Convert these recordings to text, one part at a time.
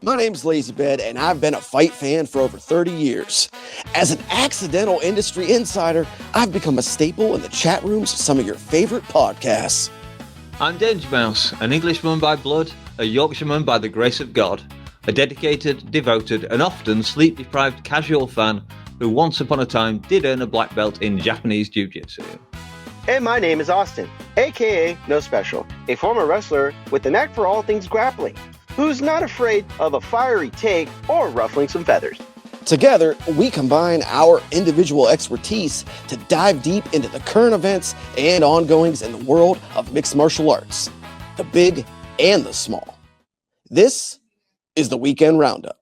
My name's LazyBed, and I've been a fight fan for over 30 years. As an accidental industry insider, I've become a staple in the chat rooms of some of your favorite podcasts. I'm DangerMouse, an Englishman by blood, a Yorkshireman by the grace of God, a dedicated, devoted, and often sleep-deprived casual fan who once upon a time did earn a black belt in Japanese Jiu-Jitsu. And my name is Austin, aka No Special, a former wrestler with a knack for all things grappling, who's not afraid of a fiery take or ruffling some feathers. Together, we combine our individual expertise to dive deep into the current events and ongoings in the world of mixed martial arts, the big and the small. This is the Weekend Roundup.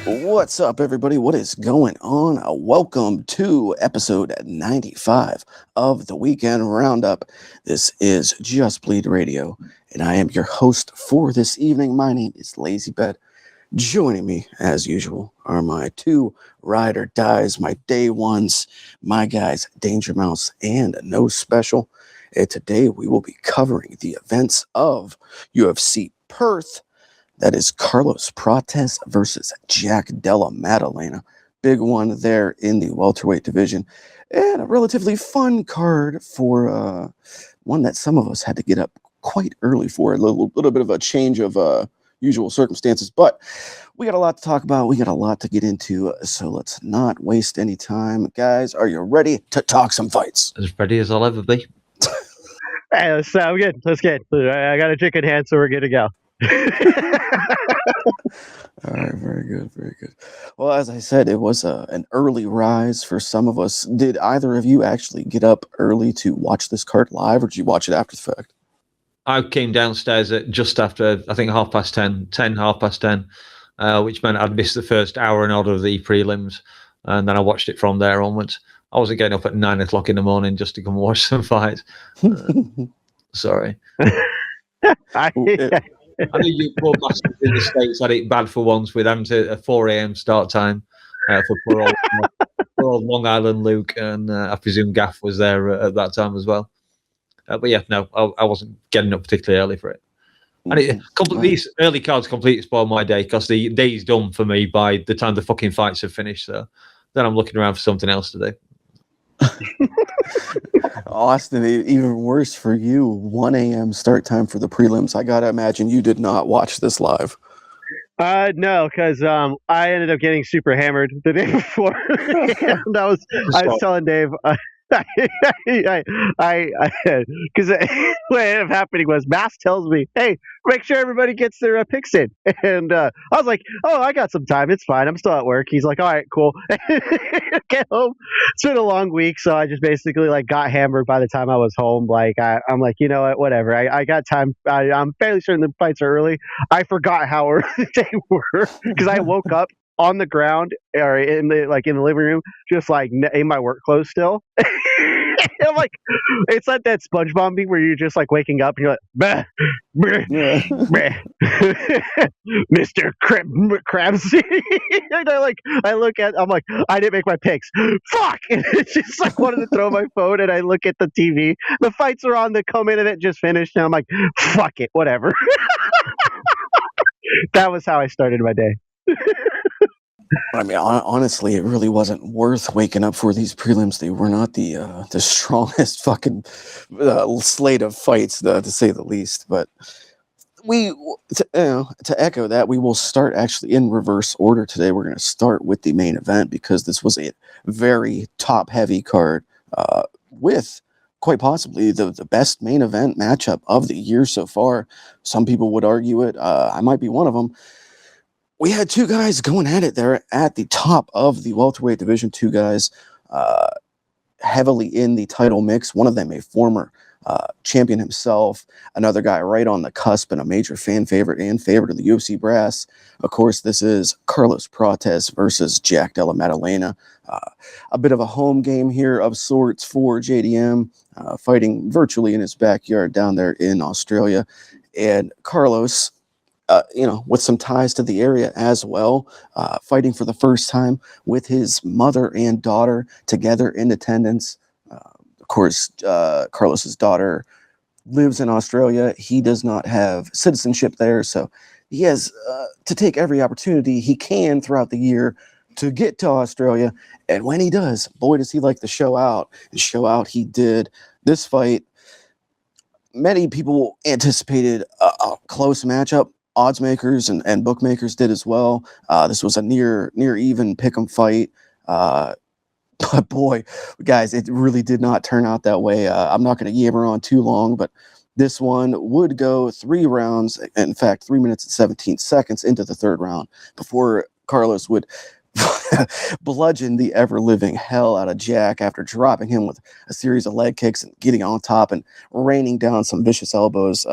What's up, everybody? What is going on? Welcome to episode 95 of the Weekend Roundup. This is Just Bleed Radio, and I am your host for this evening. My name is LazyBed. Joining me, as usual, are my two ride or dies, my day ones, my guys, DangerMouse and No Special. And today we will be covering the events of UFC Perth. That is Carlos Prates versus Jack Della Maddalena. Big one there in the welterweight division. And a relatively fun card for one that some of us had to get up quite early for. A little bit of a change of usual circumstances. But we got a lot to talk about. We got a lot to get into. So let's not waste any time. Guys, are you ready to talk some fights? As ready as I'll ever be. Hey, let's good. Let's get. I got a drink in hand, so we're good to go. All right, very good, very good. Well, as I said, it was an early rise for some of us. Did either of you actually get up early to watch this card live, or did you watch it after the fact? I came downstairs at just after, I think, 10:30, which meant I'd missed the first hour and odd of the prelims, and then I watched it from there onwards. I wasn't getting up at 9 o'clock in the morning just to come watch some fights. Sorry. I know you poor bastards in the States had it bad for once with having a 4 a.m. start time for poor old Long Island Luke, and I presume Gaff was there at that time as well. But yeah, no, I wasn't getting up particularly early for it. And these early cards completely spoiled my day because the day's done for me by the time the fucking fights have finished. So then I'm looking around for something else to do. Austin, even worse for you, 1 a.m. start time for the prelims. I gotta imagine you did not watch this live. No, because I ended up getting super hammered the day before. And I was telling Dave, because what ended up happening was Mass tells me, "Hey, make sure everybody gets their picks in," and I was like, "Oh, I got some time. It's fine. I'm still at work." He's like, "All right, cool." Get home. It's been a long week, so I just basically got hammered by the time I was home. I'm like, you know what, whatever. I got time. I'm fairly certain the fights are early. I forgot how early they were because I woke up on the ground or in the living room, just in my work clothes still. I'm like, it's like that SpongeBob meme where you're just waking up and you're like, bah, bah, bah. Mr. Krabs. And I'm like, I didn't make my picks. Fuck! And it's just wanted to throw my phone, and I look at the TV. The fights are on. The co-main event just finished, and I'm like, fuck it, whatever. That was how I started my day. I mean, honestly, it really wasn't worth waking up for these prelims. They were not the strongest fucking slate of fights, to say the least. But to echo that, we will start actually in reverse order today. We're going to start with the main event because this was a very top-heavy card with quite possibly the best main event matchup of the year so far. Some people would argue it. I might be one of them. We had two guys going at it there at the top of the welterweight division, two guys heavily in the title mix. One of them a former champion himself, another guy right on the cusp and a major fan favorite and favorite of the UFC brass. Of course, this is Carlos Prates versus Jack Della Maddalena. A bit of a home game here of sorts for JDM, fighting virtually in his backyard down there in Australia. And Carlos, with some ties to the area as well, fighting for the first time with his mother and daughter together in attendance. Of course, Carlos's daughter lives in Australia. He does not have citizenship there, so he has to take every opportunity he can throughout the year to get to Australia. And when he does, boy, does he like to show out. And show out he did. This fight, many people anticipated a close matchup. Odds makers and bookmakers did as well. This was a near even pick'em fight. But boy, guys, it really did not turn out that way. I'm not going to yammer on too long, but this one would go 3 rounds. In fact, 3 minutes and 17 seconds into the third round before Carlos would bludgeon the ever-living hell out of Jack after dropping him with a series of leg kicks and getting on top and raining down some vicious elbows.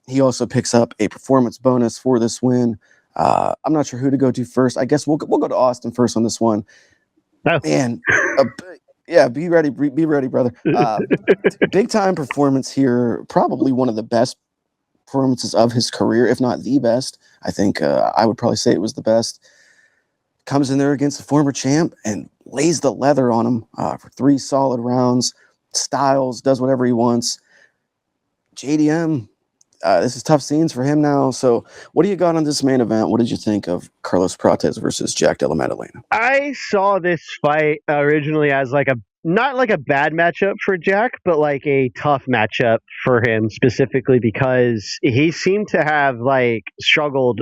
He also picks up a performance bonus for this win. I'm not sure who to go to first. I guess we'll go to Austin first on this one. No. Man, yeah, be ready, brother. Big time performance here. Probably one of the best performances of his career, if not the best. I think I would probably say it was the best. Comes in there against the former champ and lays the leather on him for 3 solid rounds. Styles, does whatever he wants. JDM, this is tough scenes for him now. So what do you got on this main event? What did you think of Carlos Prates versus Jack Della Maddalena? I saw this fight originally as not like a bad matchup for Jack, but like a tough matchup for him, specifically because he seemed to have struggled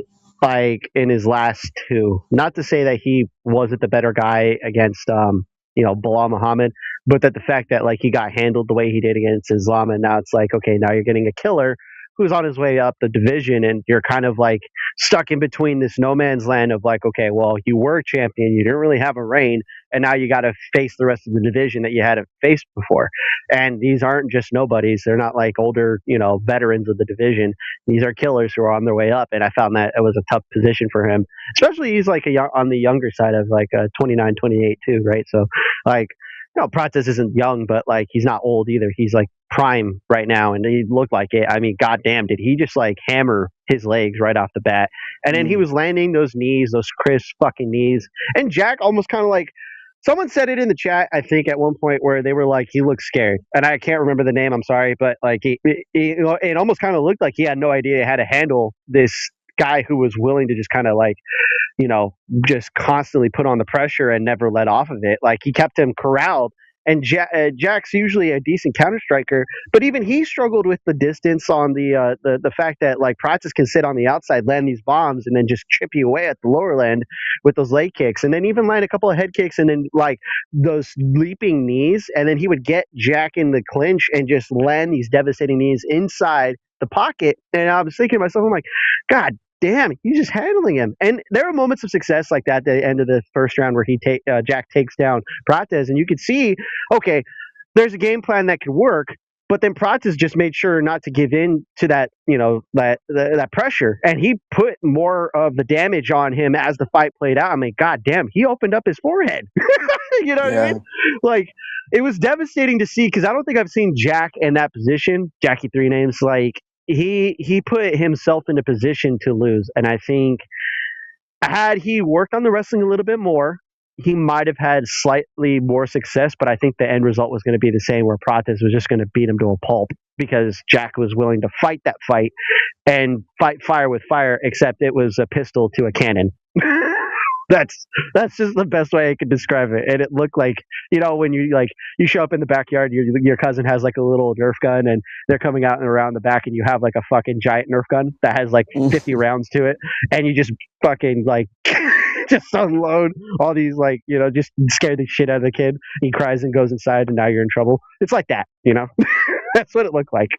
in his last 2. Not to say that he wasn't the better guy against Bilal Muhammad, but that the fact that he got handled the way he did against Islam, and now it's okay, now you're getting a killer who's on his way up the division, and you're kind of stuck in between this no man's land of okay, well, you were champion, you didn't really have a reign, and now you got to face the rest of the division that you hadn't faced before. And these aren't just nobodies; they're not older, veterans of the division. These are killers who are on their way up, and I found that it was a tough position for him, especially he's on the younger side of 29, 28 too, right? So Prates isn't young, but he's not old either. He's prime right now, and he looked like it. I mean, goddamn, did he just hammer his legs right off the bat? And then he was landing those knees, those crisp fucking knees. And Jack almost kind of someone said it in the chat, I think, at one point where they were he looked scared, and I can't remember the name. I'm sorry, but it almost kind of looked like he had no idea how to handle this guy who was willing to just kind of just constantly put on the pressure and never let off of it. He kept him corralled. And Jack's usually a decent counter striker, but even he struggled with the distance on the fact that Prates can sit on the outside, land these bombs, and then just chip you away at the lower end with those leg kicks, and then even land a couple of head kicks, and then those leaping knees, and then he would get Jack in the clinch and just land these devastating knees inside the pocket. And I was thinking to myself, I'm God damn, he's just handling him. And there are moments of success like that at the end of the first round where Jack takes down Prates, and you could see, okay, there's a game plan that could work, but then Prates just made sure not to give in to that, that pressure, and he put more of the damage on him as the fight played out. I mean, god damn, he opened up his forehead. You know what I mean? It was devastating to see, because I don't think I've seen Jack in that position. Jackie 3 names, he put himself in a position to lose, and I think had he worked on the wrestling a little bit more, he might have had slightly more success, but I think the end result was going to be the same, where Prates was just going to beat him to a pulp, because Jack was willing to fight that fight and fight fire with fire, except it was a pistol to a cannon. That's just the best way I could describe it. And it looked when you you show up in the backyard, your cousin has a little Nerf gun, and they're coming out and around the back, and you have a fucking giant Nerf gun that has 50 rounds to it, and you just fucking just unload all these just scare the shit out of the kid. He cries and goes inside, and now you're in trouble. It's like that, That's what it looked like.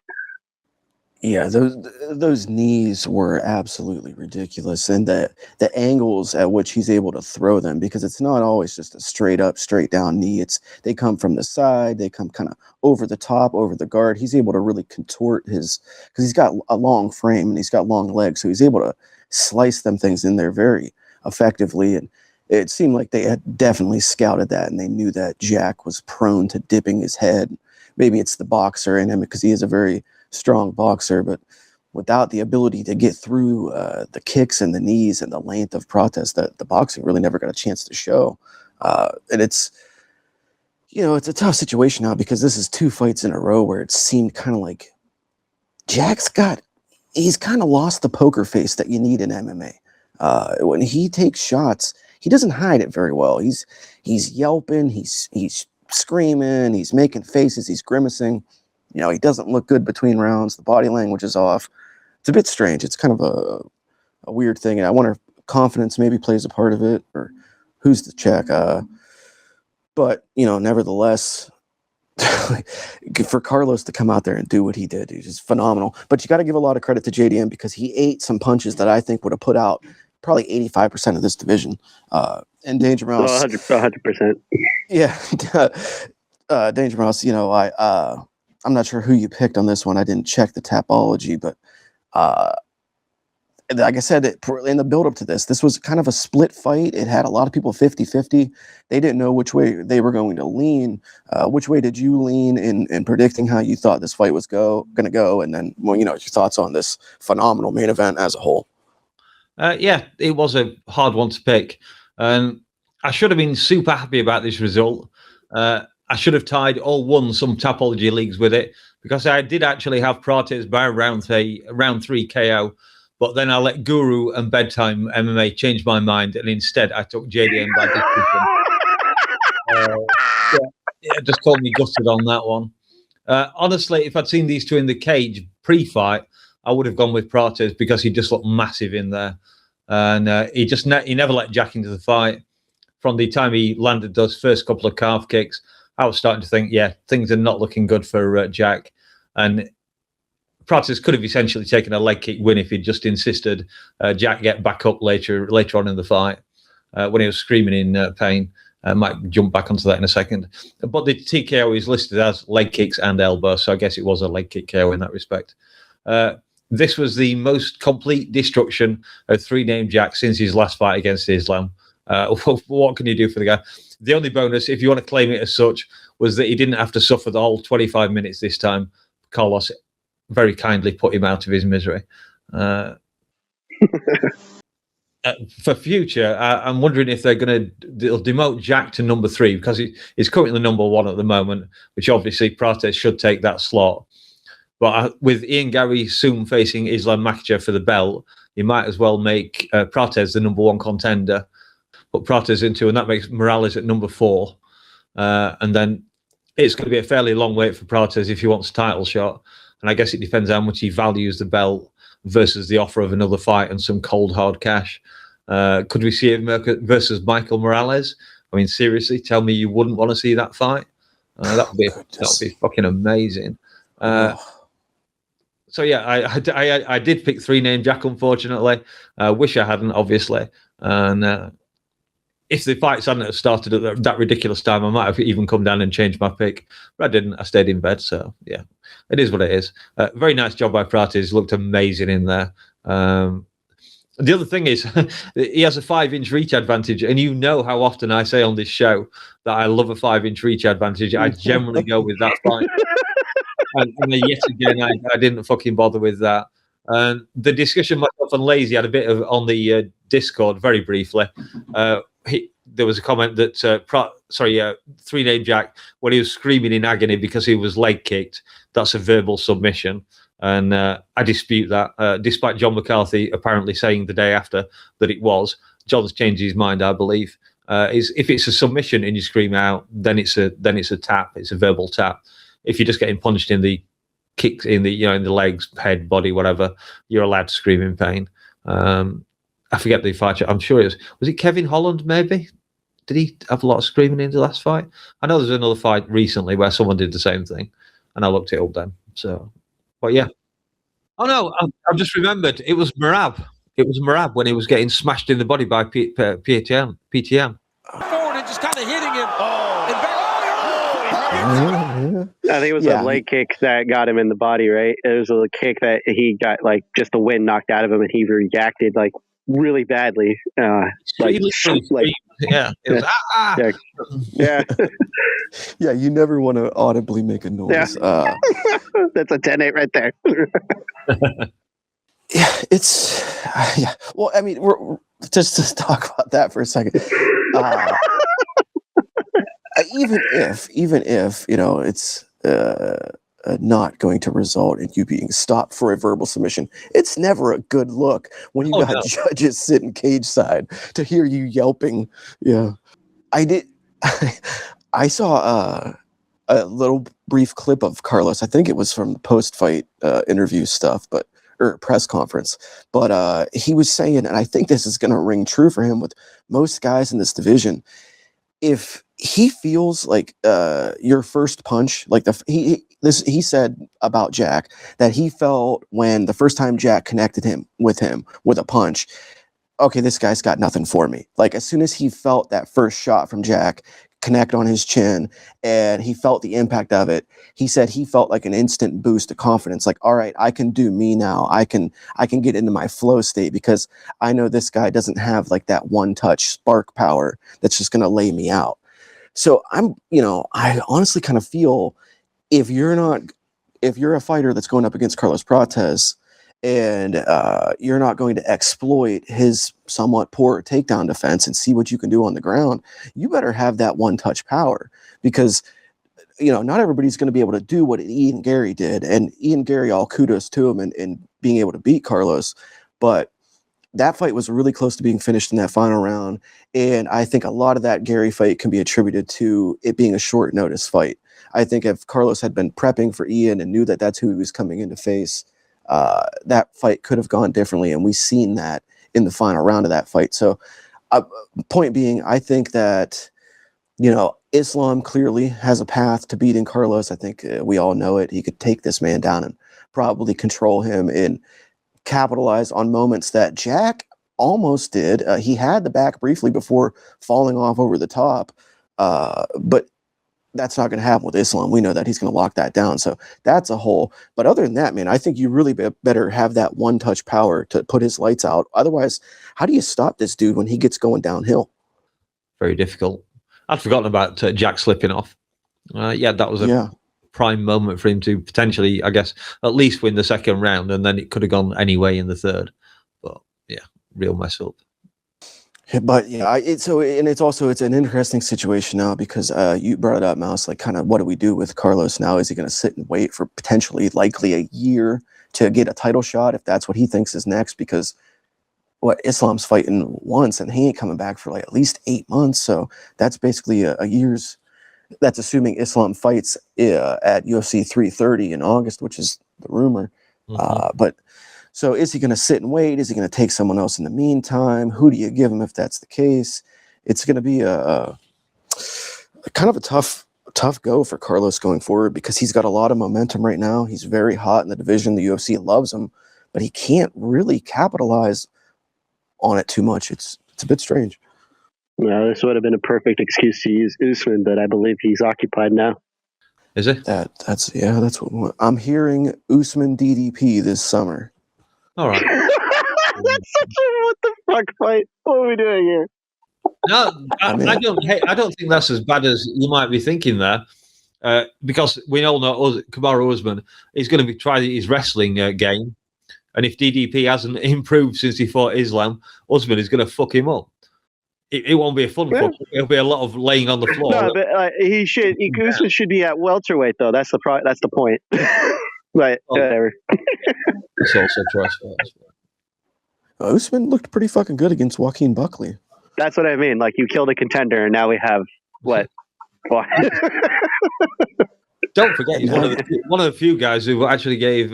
Yeah, those knees were absolutely ridiculous, and the angles at which he's able to throw them, because it's not always just a straight up, straight down knee. They come from the side, they come kind of over the top, over the guard. He's able to really contort because he's got a long frame and he's got long legs, so he's able to slice them things in there very effectively. And it seemed like they had definitely scouted that, and they knew that Jack was prone to dipping his head. Maybe it's the boxer in him, because he is a very strong boxer, but without the ability to get through the kicks and the knees and the length of Prates, that the boxing really never got a chance to show. And it's, it's a tough situation now because this is 2 fights in a row where it seemed kind of like he's kind of lost the poker face that you need in MMA. When he takes shots, he doesn't hide it very well. He's yelping, he's screaming, he's making faces, he's grimacing. He doesn't look good between rounds. The body language is off. It's a bit strange. It's kind of a weird thing, and I wonder if confidence maybe plays a part of it, or who's to check. But nevertheless, for Carlos to come out there and do what he did, he's just phenomenal. But you got to give a lot of credit to JDM because he ate some punches that I think would have put out probably 85% of this division. And DangerMouse, 100%. Yeah, DangerMouse. I'm not sure who you picked on this one. I didn't check the Tapology, but like I said, in the build-up to this was kind of a split fight. It had a lot of people 50-50. They didn't know which way they were going to lean. Which way did you lean in predicting how you thought this fight was going to go? And then, your thoughts on this phenomenal main event as a whole. Yeah, it was a hard one to pick. I should have been super happy about this result. I should have tied or won some Tapology leagues with it because I did actually have Prates by round 3 KO. But then I let Guru and Bedtime MMA change my mind, and instead I took JDM by decision. It just called me gutted on that one. Honestly, if I'd seen these two in the cage pre-fight, I would have gone with Prates because he just looked massive in there, and he never let Jack into the fight. From the time he landed those first couple of calf kicks, I was starting to think, things are not looking good for Jack, and Prates could have essentially taken a leg kick win if he'd just insisted Jack get back up later on in the fight when he was screaming in pain. Might jump back onto that in a second. But the TKO is listed as leg kicks and elbow, so I guess it was a leg kick KO in that respect. This was the most complete destruction of 3-Name Jack since his last fight against Islam. What can you do for the guy? The only bonus, if you want to claim it as such, was that he didn't have to suffer the whole 25 minutes this time. Carlos very kindly put him out of his misery. For future, I'm wondering if they'll demote Jack to number 3 because he's currently number 1 at the moment, which obviously Prates should take that slot. But with Ian Gary soon facing Islam Makhachev for the belt, you might as well make Prates the number 1 contender, put Prates into, and that makes Morales at number 4. And then it's going to be a fairly long wait for Prates if he wants a title shot. And I guess it depends how much he values the belt versus the offer of another fight and some cold, hard cash. Could we see him versus Michael Morales? I mean, seriously, tell me you wouldn't want to see that fight? That would be fucking amazing. So yeah, I did pick 3-Name Jack, unfortunately. Wish I hadn't, obviously. And if the fights hadn't have started at that ridiculous time, I might have even come down and changed my pick. But I didn't. I stayed in bed. So yeah, it is what it is. Very nice job by Prates. Looked amazing in there. The other thing is, he has a 5-inch reach advantage, and you know how often I say on this show that I love a 5-inch reach advantage. I generally go with that fight. And yet again, I didn't fucking bother with that. And the discussion myself and Lazy had a bit of on the Discord very briefly. There was a comment that 3-Name Jack, when he was screaming in agony because he was leg kicked, that's a verbal submission. And I dispute that, despite John McCarthy apparently saying the day after that it was. John's changed his mind, I believe. If it's a submission and you scream out, then it's a tap. It's a verbal tap. If you're just getting punched in the kicks in the in the legs, head, body, whatever, you're allowed to scream in pain. I forget the fight. I'm sure it was it Kevin Holland? Maybe did he have a lot of screaming in the last fight? I know there's another fight recently where someone did the same thing, and I looked it up then. So. But yeah. Oh no, I've just remembered. It was Merab. It was Merab when he was getting smashed in the body by PTM. Forward and just kind of hitting him. I think it was a leg kick that got him in the body, right? It was a kick that he got like just the wind knocked out of him, and he reacted like really badly. Yeah. It was, yeah. Yeah, you never want to audibly make a noise. Yeah. That's a 10-8 right there. Yeah, it's yeah. Well, I mean, we're just to talk about that for a second. Even if it's not going to result in you being stopped for a verbal submission, it's never a good look when you got judges sitting cage side to hear you yelping. Yeah, I did. I saw a little brief clip of Carlos. I think it was from the post-fight interview stuff, or press conference. But he was saying, and I think this is going to ring true for him with most guys in this division. If he feels like your first punch, like he said about Jack that he felt when the first time Jack connected with him with a punch, okay, this guy's got nothing for me. Like as soon as he felt that first shot from Jack connect on his chin and he felt the impact of it, he said he felt like an instant boost of confidence. Like, all right, I can do me now. I can get into my flow state because I know this guy doesn't have like that one touch spark power that's just going to lay me out. So I honestly kind of feel if you're a fighter that's going up against Carlos Prates and you're not going to exploit his somewhat poor takedown defense and see what you can do on the ground, you better have that one-touch power because, not everybody's going to be able to do what Ian Gary did. And Ian Gary, all kudos to him in being able to beat Carlos. But that fight was really close to being finished in that final round. And I think a lot of that Gary fight can be attributed to it being a short notice fight. I think if Carlos had been prepping for Ian and knew that that's who he was coming in to face, that fight could have gone differently, and we've seen that in the final round of that fight. So, point being, I think that Islam clearly has a path to beating Carlos. I think we all know it. He could take this man down and probably control him and capitalize on moments that Jack almost did. He had the back briefly before falling off over the top, but that's not going to happen with Islam. We know that he's going to lock that down. So that's a hole. But other than that, man, I think you really better have that one-touch power to put his lights out. Otherwise, how do you stop this dude when he gets going downhill? Very difficult. I'd forgotten about Jack slipping off. That was a prime moment for him to potentially, I guess, at least win the second round, and then it could have gone anyway in the third. But yeah, real mess up. But it's an interesting situation now because you brought it up, Mouse. Like, kind of, what do we do with Carlos now? Is he going to sit and wait for potentially, likely a year to get a title shot if that's what he thinks is next? Because Islam's fighting once and he ain't coming back for like at least 8 months. So that's basically a year's. That's assuming Islam fights at UFC 330 in August, which is the rumor. But so is he going to sit and wait? Is he going to take someone else in the meantime? Who do you give him if that's the case? It's going to be a kind of a tough go for Carlos going forward because he's got a lot of momentum right now. He's very hot in the division. The UFC loves him, but he can't really capitalize on it too much. It's a bit strange. No, this would have been a perfect excuse to use Usman, but I believe he's occupied now. Is it? That's what I'm hearing. Usman DDP this summer. All right. That's such a what the fuck fight. What are we doing here? No, I don't think that's as bad as you might be thinking there, because we all know Kamaru Usman is going to be trying his wrestling game, and if DDP hasn't improved since he fought Islam, Usman is going to fuck him up. It won't be a fun fuck. It'll be a lot of laying on the floor. No, but Usman should be at welterweight though. That's the point. Right. Whatever. It's also true. Usman looked pretty fucking good against Joaquin Buckley. That's what I mean. Like, you killed a contender, and now we have what? Don't forget, he's one of the few guys who actually gave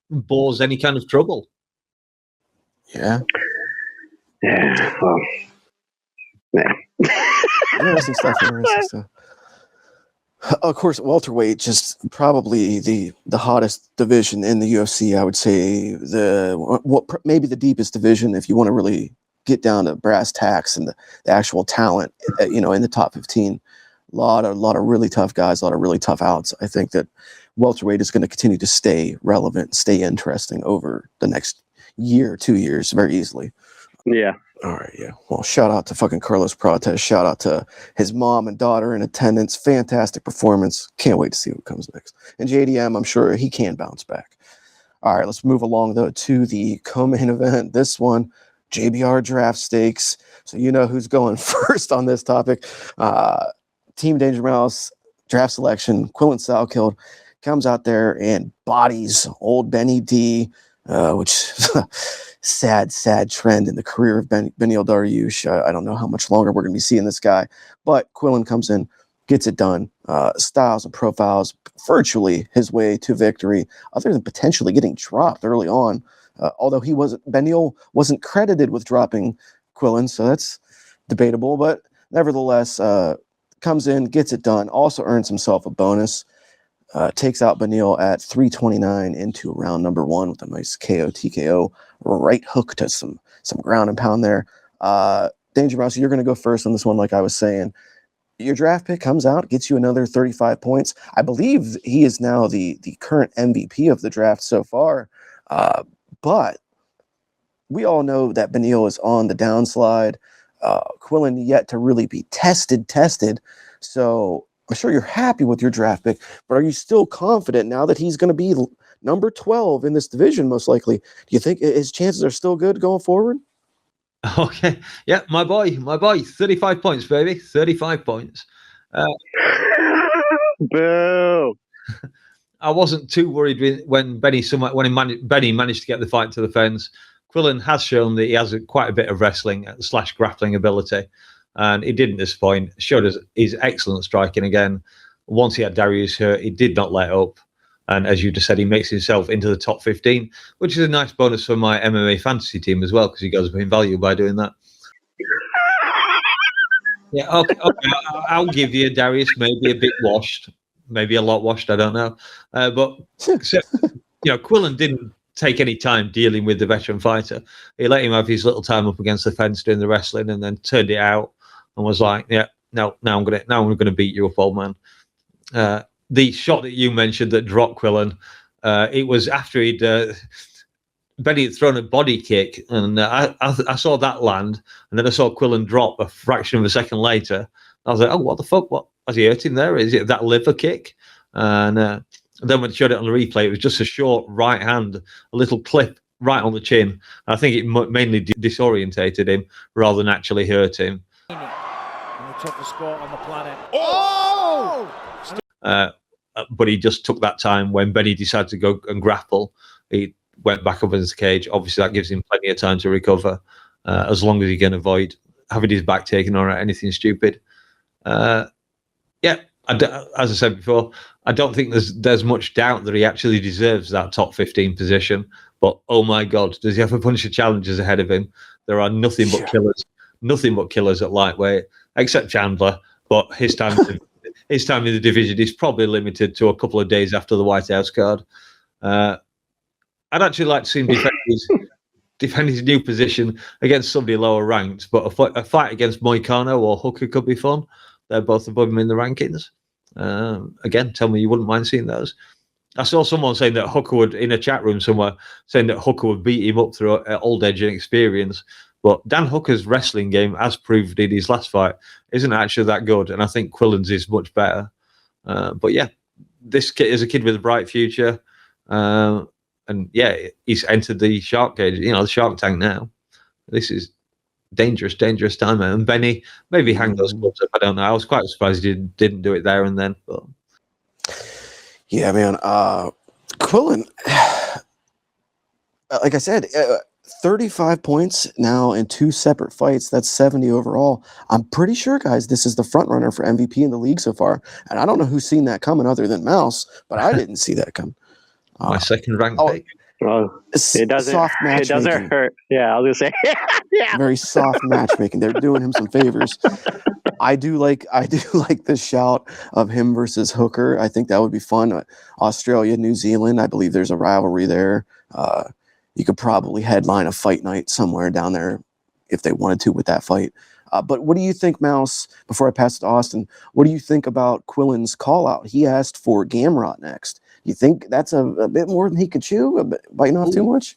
Boars any kind of trouble. Yeah. Yeah. Well, yeah. Interesting stuff. Of course, welterweight, just probably the hottest division in the UFC. I would say maybe the deepest division if you want to really get down to brass tacks and the actual talent. In the top 15, a lot of really tough guys, a lot of really tough outs. I think that welterweight is going to continue to stay relevant, stay interesting over the next year, 2 years, very easily. Yeah. All right, yeah. Well, shout out to fucking Carlos Prates. Shout out to his mom and daughter in attendance. Fantastic performance. Can't wait to see what comes next. And JDM, I'm sure he can bounce back. All right, let's move along, though, to the co-main event. This one, JBR Draft Stakes. So you know who's going first on this topic. Team DangerMouse draft selection. Quillen Salkeld comes out there and bodies old Benny D, which sad trend in the career of Beneil Dariush. I don't know how much longer we're going to be seeing this guy, but Quillen comes in, gets it done. Styles and profiles virtually his way to victory, other than potentially getting dropped early on. Although Beneil wasn't credited with dropping Quillen, so that's debatable. But nevertheless, comes in, gets it done. Also earns himself a bonus. Takes out Beneil at 329 into round number 1 with a nice KO TKO right hook to some ground and pound there. DangerMouse, you're going to go first on this one, like I was saying. Your draft pick comes out, gets you another 35 points. I believe he is now the current MVP of the draft so far. But we all know that Beneil is on the downslide. Quillen yet to really be tested. So I'm sure you're happy with your draft pick, but are you still confident now that he's going to be number 12 in this division, most likely? Do you think his chances are still good going forward? Okay. Yeah, my boy. 35 points, baby. 35 points. Boo. I wasn't too worried when Benny managed to get the fight to the fence. Quillen has shown that he has quite a bit of wrestling / grappling ability, and he didn't disappoint. Showed us his excellent striking again. Once he had Darius hurt, he did not let up. And as you just said, he makes himself into the top 15, which is a nice bonus for my MMA fantasy team as well, because he goes up in value by doing that. Yeah, okay, I'll give you Darius, maybe a bit washed, maybe a lot washed, I don't know. But Quillen didn't take any time dealing with the veteran fighter. He let him have his little time up against the fence doing the wrestling, and then turned it out and was like, "Yeah, now I'm gonna beat you up, old man." The shot that you mentioned that dropped Quillen, it was after Benny had thrown a body kick, and I saw that land, and then I saw Quillen drop a fraction of a second later. I was like, "Oh, what the fuck? What has he hurt him there? Is it that liver kick?" And then when I showed it on the replay, it was just a short right hand, a little clip right on the chin. I think it mainly disorientated him rather than actually hurt him. The toughest sport on the planet. But he just took that time when Benny decided to go and grapple. He went back up into the cage. Obviously, that gives him plenty of time to recover, as long as he can avoid having his back taken or anything stupid. As I said before, I don't think there's much doubt that he actually deserves that top 15 position. But oh my God, does he have a bunch of challenges ahead of him? There are nothing but killers at lightweight, except Chandler. But his time in the division is probably limited to a couple of days after the White House card. I'd actually like to see him defend his new position against somebody lower ranked, but a fight against Moicano or Hooker could be fun. They're both above him in the rankings. Again, tell me you wouldn't mind seeing those. I saw someone saying that Hooker would, in a chat room somewhere, saying that Hooker would beat him up through old age and experience. But Dan Hooker's wrestling game, as proved in his last fight, isn't actually that good. And I think Quillen's is much better. But yeah, this kid is a kid with a bright future. And yeah, he's entered the shark cage, the shark tank now. This is dangerous time. And Benny, maybe hang those gloves up. I don't know. I was quite surprised he didn't do it there and then. But yeah, man. Quillen, like I said, 35 points now in 2 separate fights. That's 70 overall. I'm pretty sure, guys, this is the front runner for MVP in the league so far. And I don't know who's seen that coming other than Mouse, but I didn't see that come. My second ranked pick. Well, it doesn't hurt. Yeah, I was gonna say. Yeah. Very soft matchmaking. They're doing him some favors. I do like the shout of him versus Hooker. I think that would be fun. Australia, New Zealand. I believe there's a rivalry there. You could probably headline a fight night somewhere down there if they wanted to with that fight. But what do you think, Mouse, before I pass it to Austin, what do you think about Quillen's call out? He asked for Gamrot next. You think that's a bit more than he could chew, biting off too much?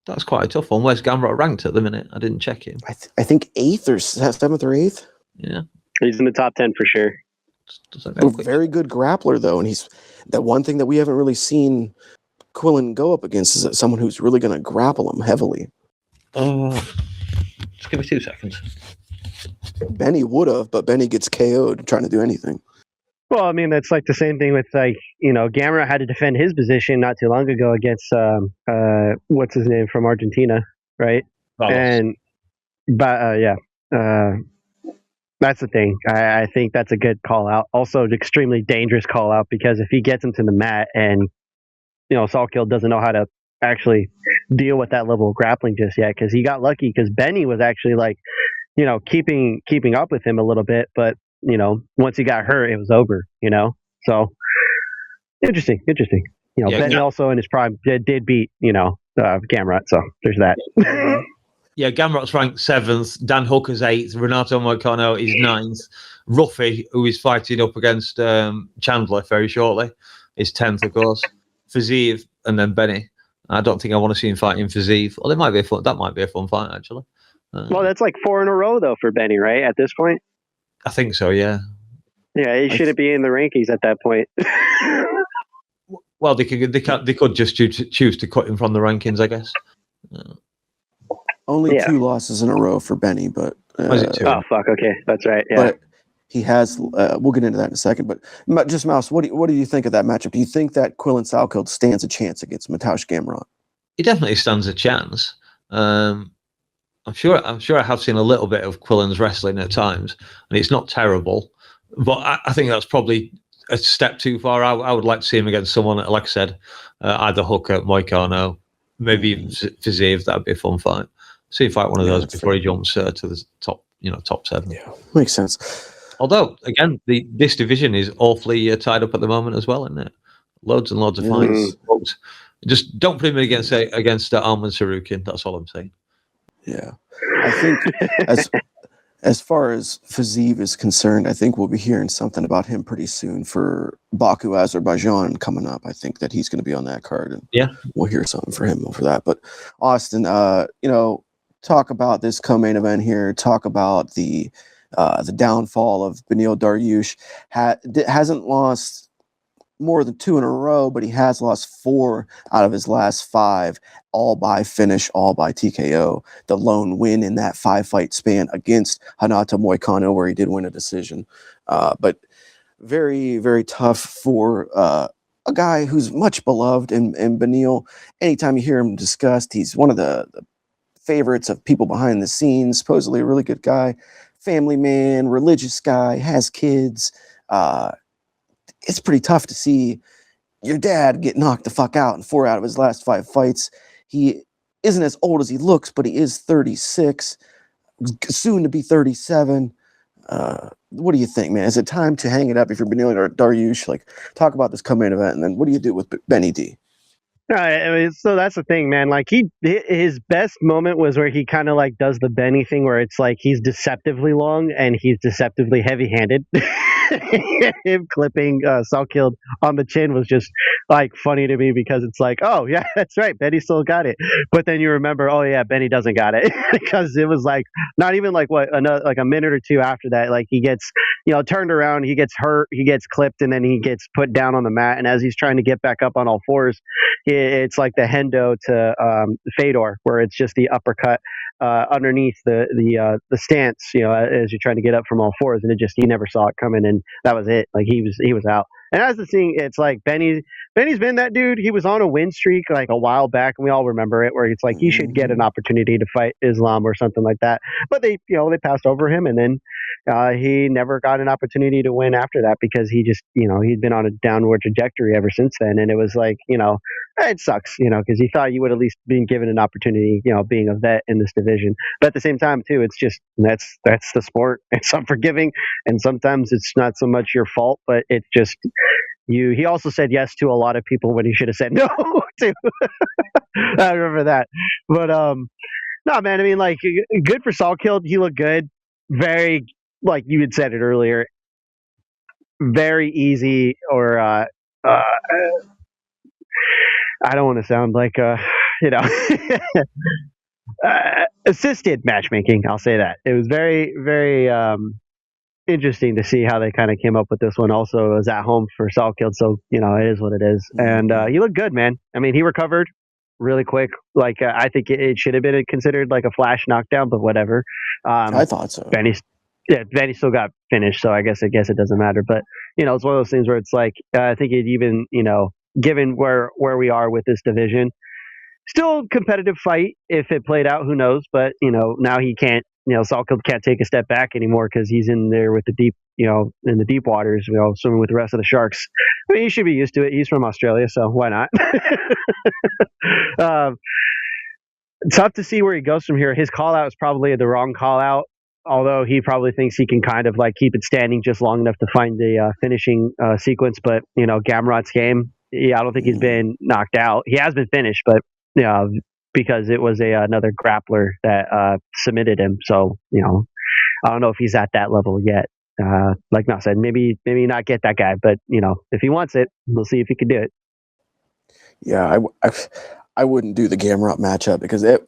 That's quite a tough one. Where's Gamrot ranked at the minute? I didn't check him. I think 8th or 7th or 8th. Yeah. He's in the top 10 for sure. Very good grappler, though. And he's that one thing that we haven't really seen Quillen go up against? Is it someone who's really going to grapple him heavily? Just give me 2 seconds. Benny would have, but Benny gets KO'd trying to do anything. Well, I mean, that's like the same thing with Gamera had to defend his position not too long ago against what's his name from Argentina, right? Carlos. That's the thing. I think that's a good call out. Also, an extremely dangerous call out because if he gets him to the mat and Salkill doesn't know how to actually deal with that level of grappling just yet, because he got lucky because Benny was actually keeping up with him a little bit, but once he got hurt, it was over. So interesting. Benny also in his prime did beat Gamrot, so there's that. Yeah, Gamrot's ranked 7th, Dan Hooker's 8th, Renato Moicano is 9th, Ruffy, who is fighting up against Chandler very shortly, is 10th, of course, Fazeev, and then Benny. I don't think I want to see him fighting Fazeev. Well, that might be a fun fight, actually. Well, that's like 4 in a row, though, for Benny, right, at this point? I think so, yeah. Yeah, he shouldn't be in the rankings at that point. Well, they could just choose to cut him from the rankings, I guess. Only 2 losses in a row for Benny, but was it 2? Oh fuck! Okay, that's right. Yeah, but he has. We'll get into that in a second. But just Mouse, what do you think of that matchup? Do you think that Quillen Salkill stands a chance against Mateusz Gamrot? He definitely stands a chance. I'm sure I have seen a little bit of Quillen's wrestling at times, and it's not terrible. But I think that's probably a step too far. I would like to see him against someone, like I said, either Hooker, Moicano, maybe even Fazeev. That'd be a fun fight. See if fight one of those before he jumps to the top 7. Yeah, makes sense. Although, again, this division is awfully tied up at the moment as well, isn't it? Loads and loads of fights. Just don't put him against Arman Sarukian. That's all I'm saying. Yeah, I think as far as Fazeev is concerned, I think we'll be hearing something about him pretty soon for Baku, Azerbaijan coming up. I think that he's going to be on that card, and we'll hear something for him for that. But Austin, talk about this co-main event here. Talk about the downfall of Beneil Dariush. Hasn't lost more than 2 in a row, but he has lost 4 out of his last 5, all by finish, all by TKO. The lone win in that 5-fight span against Renato Moicano, where he did win a decision. But very, very tough for a guy who's much beloved in Beneil. Anytime you hear him discussed, he's one of the favorites of people behind the scenes, supposedly a really good guy, family man, religious guy, has kids. It's pretty tough to see your dad get knocked the fuck out in 4 out of his last 5 fights. He isn't as old as he looks, but he is 36, soon to be 37. What do you think, man? Is it time to hang it up if you're Beneil Dariush? Talk about this co-main event, and then what do you do with Benny D? So that's the thing, man. His best moment was where he kind of does the Benny thing, where it's he's deceptively long and he's deceptively heavy-handed. Him clipping Salkill on the chin was just funny to me, because it's oh yeah, that's right, Benny still got it. But then you remember, oh yeah, Benny doesn't got it, because it was not even a minute or 2 after that, he gets turned around, he gets hurt, he gets clipped, and then he gets put down on the mat. And as he's trying to get back up on all fours, it's like the Hendo to Fedor, where it's just the uppercut underneath the stance, as you're trying to get up from all fours, and he never saw it coming, and that was it. He was out. And as the thing, it's Benny's been that dude. He was on a win streak a while back, and we all remember it, where it's he should get an opportunity to fight Islam or something like that. But they passed over him, and then he never got an opportunity to win after that, because he just he'd been on a downward trajectory ever since then. And it was it sucks, because you thought you would at least been given an opportunity, being a vet in this division. But at the same time too, it's just that's the sport. It's unforgiving, and sometimes it's not so much your fault, but it's just he also said yes to a lot of people when he should have said no to. I remember that. But no, man, I mean, good for Salkill. He looked good. Very, you had said it earlier, very easy, or I don't want to sound assisted matchmaking. I'll say that. It was very, very interesting to see how they kind of came up with this one. Also, it was at home for Salkeld, so it is what it is. And he looked good, man. I mean, he recovered really quick. Like I think it should have been considered like a flash knockdown, but whatever. I thought so. Benny still got finished, so I guess it doesn't matter. But it's one of those things where it's like I think it even given where we are with this division, still competitive fight. If it played out, who knows? But now he can't. Salkeld can't take a step back anymore because he's in there with the deep, in the deep waters, swimming with the rest of the sharks. I mean, he should be used to it. He's from Australia, so why not? Tough to see where he goes from here. His call out is probably the wrong call out, although he probably thinks he can kind of like keep it standing just long enough to find the finishing sequence. But Gamrot's game, I don't think he's been knocked out. He has been finished, but because it was another grappler that submitted him. So, I don't know if he's at that level yet. Like Mouse said, maybe not get that guy, but if he wants it, we'll see if he can do it. Yeah, I wouldn't do the Gamrot matchup because it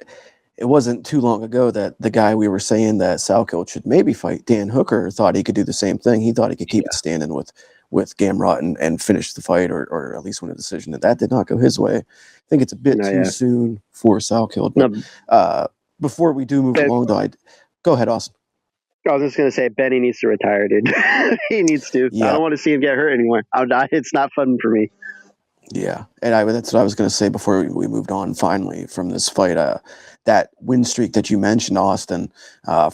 wasn't too long ago that the guy we were saying that Salkeld should maybe fight, Dan Hooker, thought he could do the same thing. He thought he could keep it standing with Gamrot and finish the fight or at least win a decision. And that did not go his way. I think it's a bit too soon for Salkeld. But before we do move along, though, go ahead, Austin. I was just going to say, Benny needs to retire, dude. He needs to. Yeah. I don't want to see him get hurt anymore. It's not fun for me. Yeah, and that's what I was going to say before we moved on finally from this fight. That win streak that you mentioned, Austin,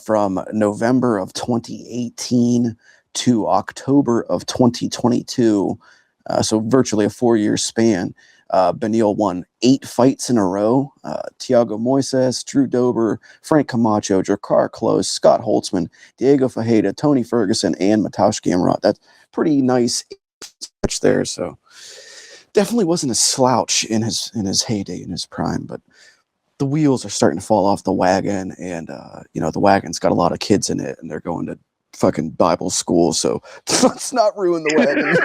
from November of 2018 to October of 2022, so virtually a 4-year span. Benil won 8 fights in a row. Thiago Moises, Drew Dober, Frank Camacho, Drakkar Klose, Scott Holtzman, Diego Fajeda, Tony Ferguson, and Mateusz Gamrot. That's pretty nice touch there. So definitely wasn't a slouch in his heyday, in his prime. But the wheels are starting to fall off the wagon, and the wagon's got a lot of kids in it, and they're going to fucking Bible school. So let's not ruin the wagon.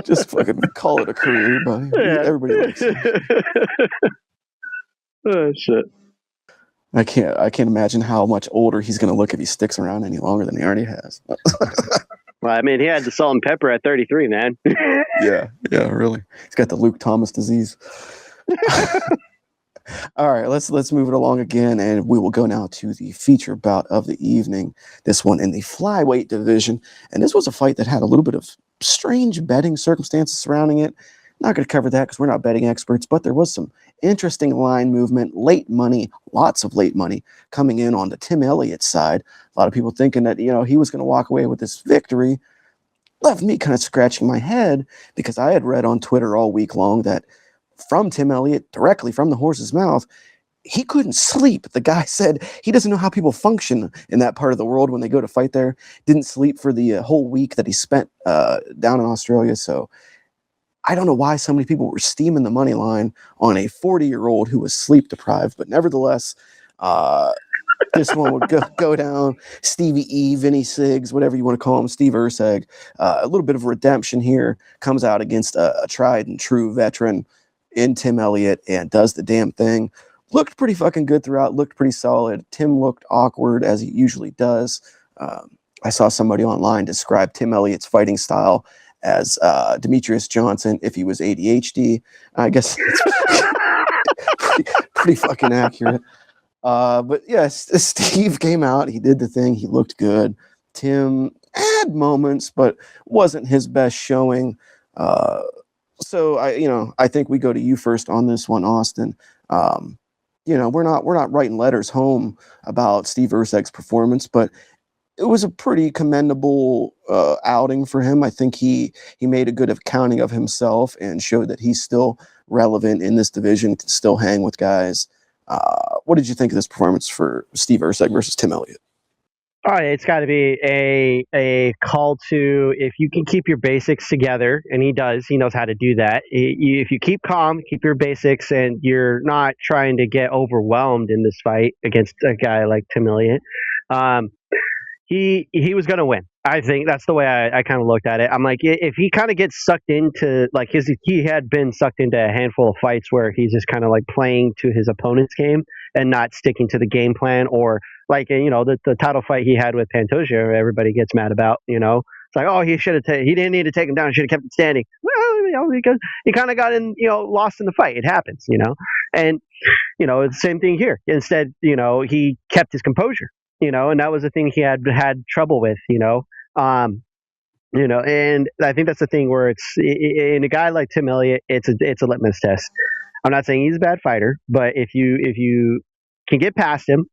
Just fucking call it a career, buddy. Yeah. Everybody likes it. Oh shit! I can't imagine how much older he's going to look if he sticks around any longer than he already has. Well, I mean, he had the salt and pepper at 33, man. Yeah, really. He's got the Luke Thomas disease. All right, let's move it along again, and we will go now to the feature bout of the evening. This one in the flyweight division, and this was a fight that had a little bit of strange betting circumstances surrounding it. Not going to cover that because we're not betting experts, but there was some interesting line movement, late money, lots of late money coming in on the Tim Elliott's side. A lot of people thinking that he was going to walk away with this victory. Left me kind of scratching my head because I had read on Twitter all week long that from Tim Elliott, directly from the horse's mouth, he couldn't sleep. The guy said he doesn't know how people function in that part of the world when they go to fight there. Didn't sleep for the whole week that he spent down in Australia. So I don't know why so many people were steaming the money line on a 40-year-old who was sleep deprived. But nevertheless, this one would go down. Stevie E, Vinny Siggs, whatever you want to call him, Steve Erceg. A little bit of redemption here. Comes out against a tried and true veteran in Tim Elliott and does the damn thing. Looked pretty fucking good throughout, looked pretty solid. Tim looked awkward, as he usually does. I saw somebody online describe Tim Elliott's fighting style as Demetrius Johnson if he was ADHD. I guess it's pretty fucking accurate. But yes, Steve came out. He did the thing. He looked good. Tim had moments, but wasn't his best showing. So I think we go to you first on this one, Austin. We're not writing letters home about Steve Erceg's performance, but it was a pretty commendable outing for him. I think he made a good accounting of himself and showed that he's still relevant in this division, can still hang with guys. What did you think of this performance for Steve Erceg versus Tim Elliott? All right, it's got to be a call to, if you can keep your basics together, and he does, he knows how to do that. If you keep calm, keep your basics, and you're not trying to get overwhelmed in this fight against a guy like Tim Elliott, he was going to win. I think that's the way I kind of looked at it. I'm like, if he kind of gets sucked into, like, he had been sucked into a handful of fights where he's just kind of like playing to his opponent's game and not sticking to the game plan, or like, the title fight he had with Pantoja, everybody gets mad about, It's like, oh, he didn't need to take him down. He should have kept him standing. Well, because he kind of got lost in the fight. It happens, and, it's the same thing here. Instead, he kept his composure, and that was the thing he had trouble with, and I think that's the thing where in a guy like Tim Elliott, it's a litmus test. I'm not saying he's a bad fighter, but if you can get past him,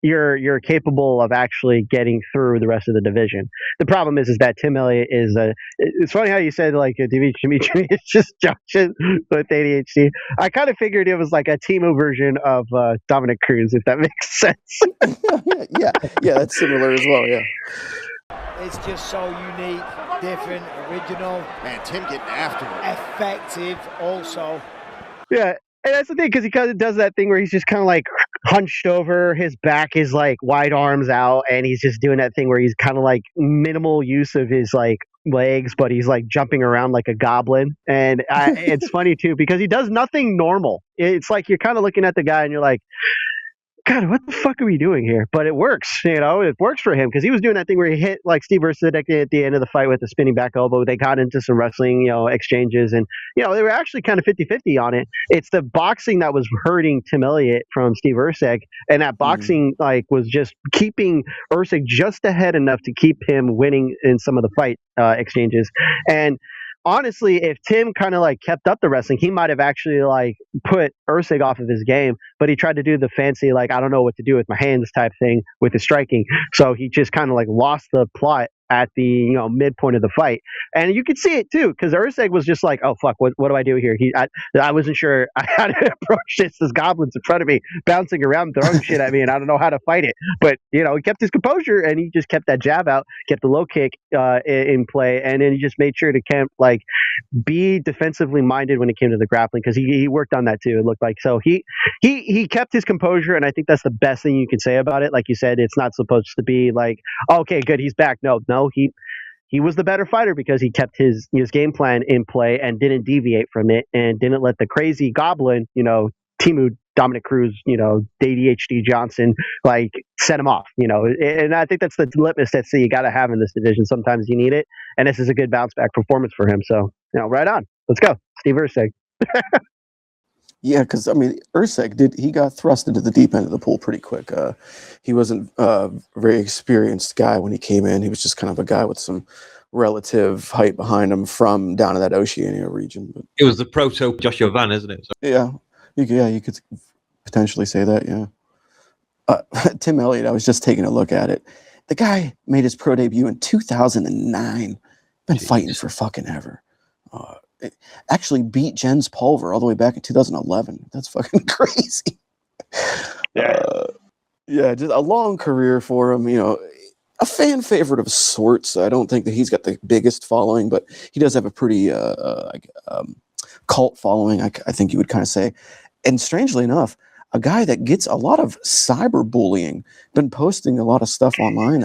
you're capable of actually getting through the rest of the division. The problem is that Tim Elliott it's funny how you said like Dimitri is just Josh with ADHD. I kind of figured it was like a Timo version of Dominic Cruz, if that makes sense. yeah, that's similar as well. Yeah. It's just so unique, different, original. Man, Tim getting after it. Effective also. Yeah, and that's the thing, because he kind of does that thing where he's just kind of like hunched over, his back is like wide arms out, and he's just doing that thing where he's kind of like minimal use of his like legs, but he's like jumping around like a goblin. And it's funny too, because he does nothing normal. It's like you're kind of looking at the guy and you're like, God, what the fuck are we doing here? But it works, it works for him, because he was doing that thing where he hit like Steve Ursadek at the end of the fight with the spinning back elbow. They got into some wrestling, exchanges, and, they were actually kind of 50-50 on it. It's the boxing that was hurting Tim Elliott from Steve Ursadek, and that boxing was just keeping Ursadek just ahead enough to keep him winning in some of the fight exchanges. And honestly, if Tim kind of like kept up the wrestling, he might have actually like put Ursig off of his game, but he tried to do the fancy, like, I don't know what to do with my hands type thing with his striking. So he just kind of like lost the plot at the midpoint of the fight, and you could see it too, because Ursig was just like, oh fuck, what do I do here? I wasn't sure how to approach this goblins in front of me bouncing around throwing shit at me, and I don't know how to fight it. But he kept his composure, and he just kept that jab out, kept the low kick in play, and then he just made sure to be defensively minded when it came to the grappling, because he worked on that too, it looked like. So he kept his composure, and I think that's the best thing you can say about it. Like you said, it's not supposed to be like, okay, good, he's back. No, he was the better fighter because he kept his game plan in play and didn't deviate from it, and didn't let the crazy goblin, Timu, Dominic Cruz, ADHD Johnson, like set him off, and I think that's the litmus test that you got to have in this division. Sometimes you need it, and this is a good bounce back performance for him. So, right on. Let's go, Steve Ursig. Yeah, because I mean, Ursig he got thrust into the deep end of the pool pretty quick. He wasn't a very experienced guy when he came in. He was just kind of a guy with some relative height behind him from down in that Oceania region. But it was the proto Joshua Van, isn't it? So. Yeah, you could potentially say that. Yeah, Tim Elliott. I was just taking a look at it. The guy made his pro debut in 2009. Been fighting for fucking ever. Actually beat Jens Pulver all the way back in 2011. That's fucking crazy. Yeah, just a long career for him. A fan favorite of sorts. I don't think that he's got the biggest following, but he does have a pretty cult following, I think you would kind of say. And strangely enough, a guy that gets a lot of cyberbullying, been posting a lot of stuff online.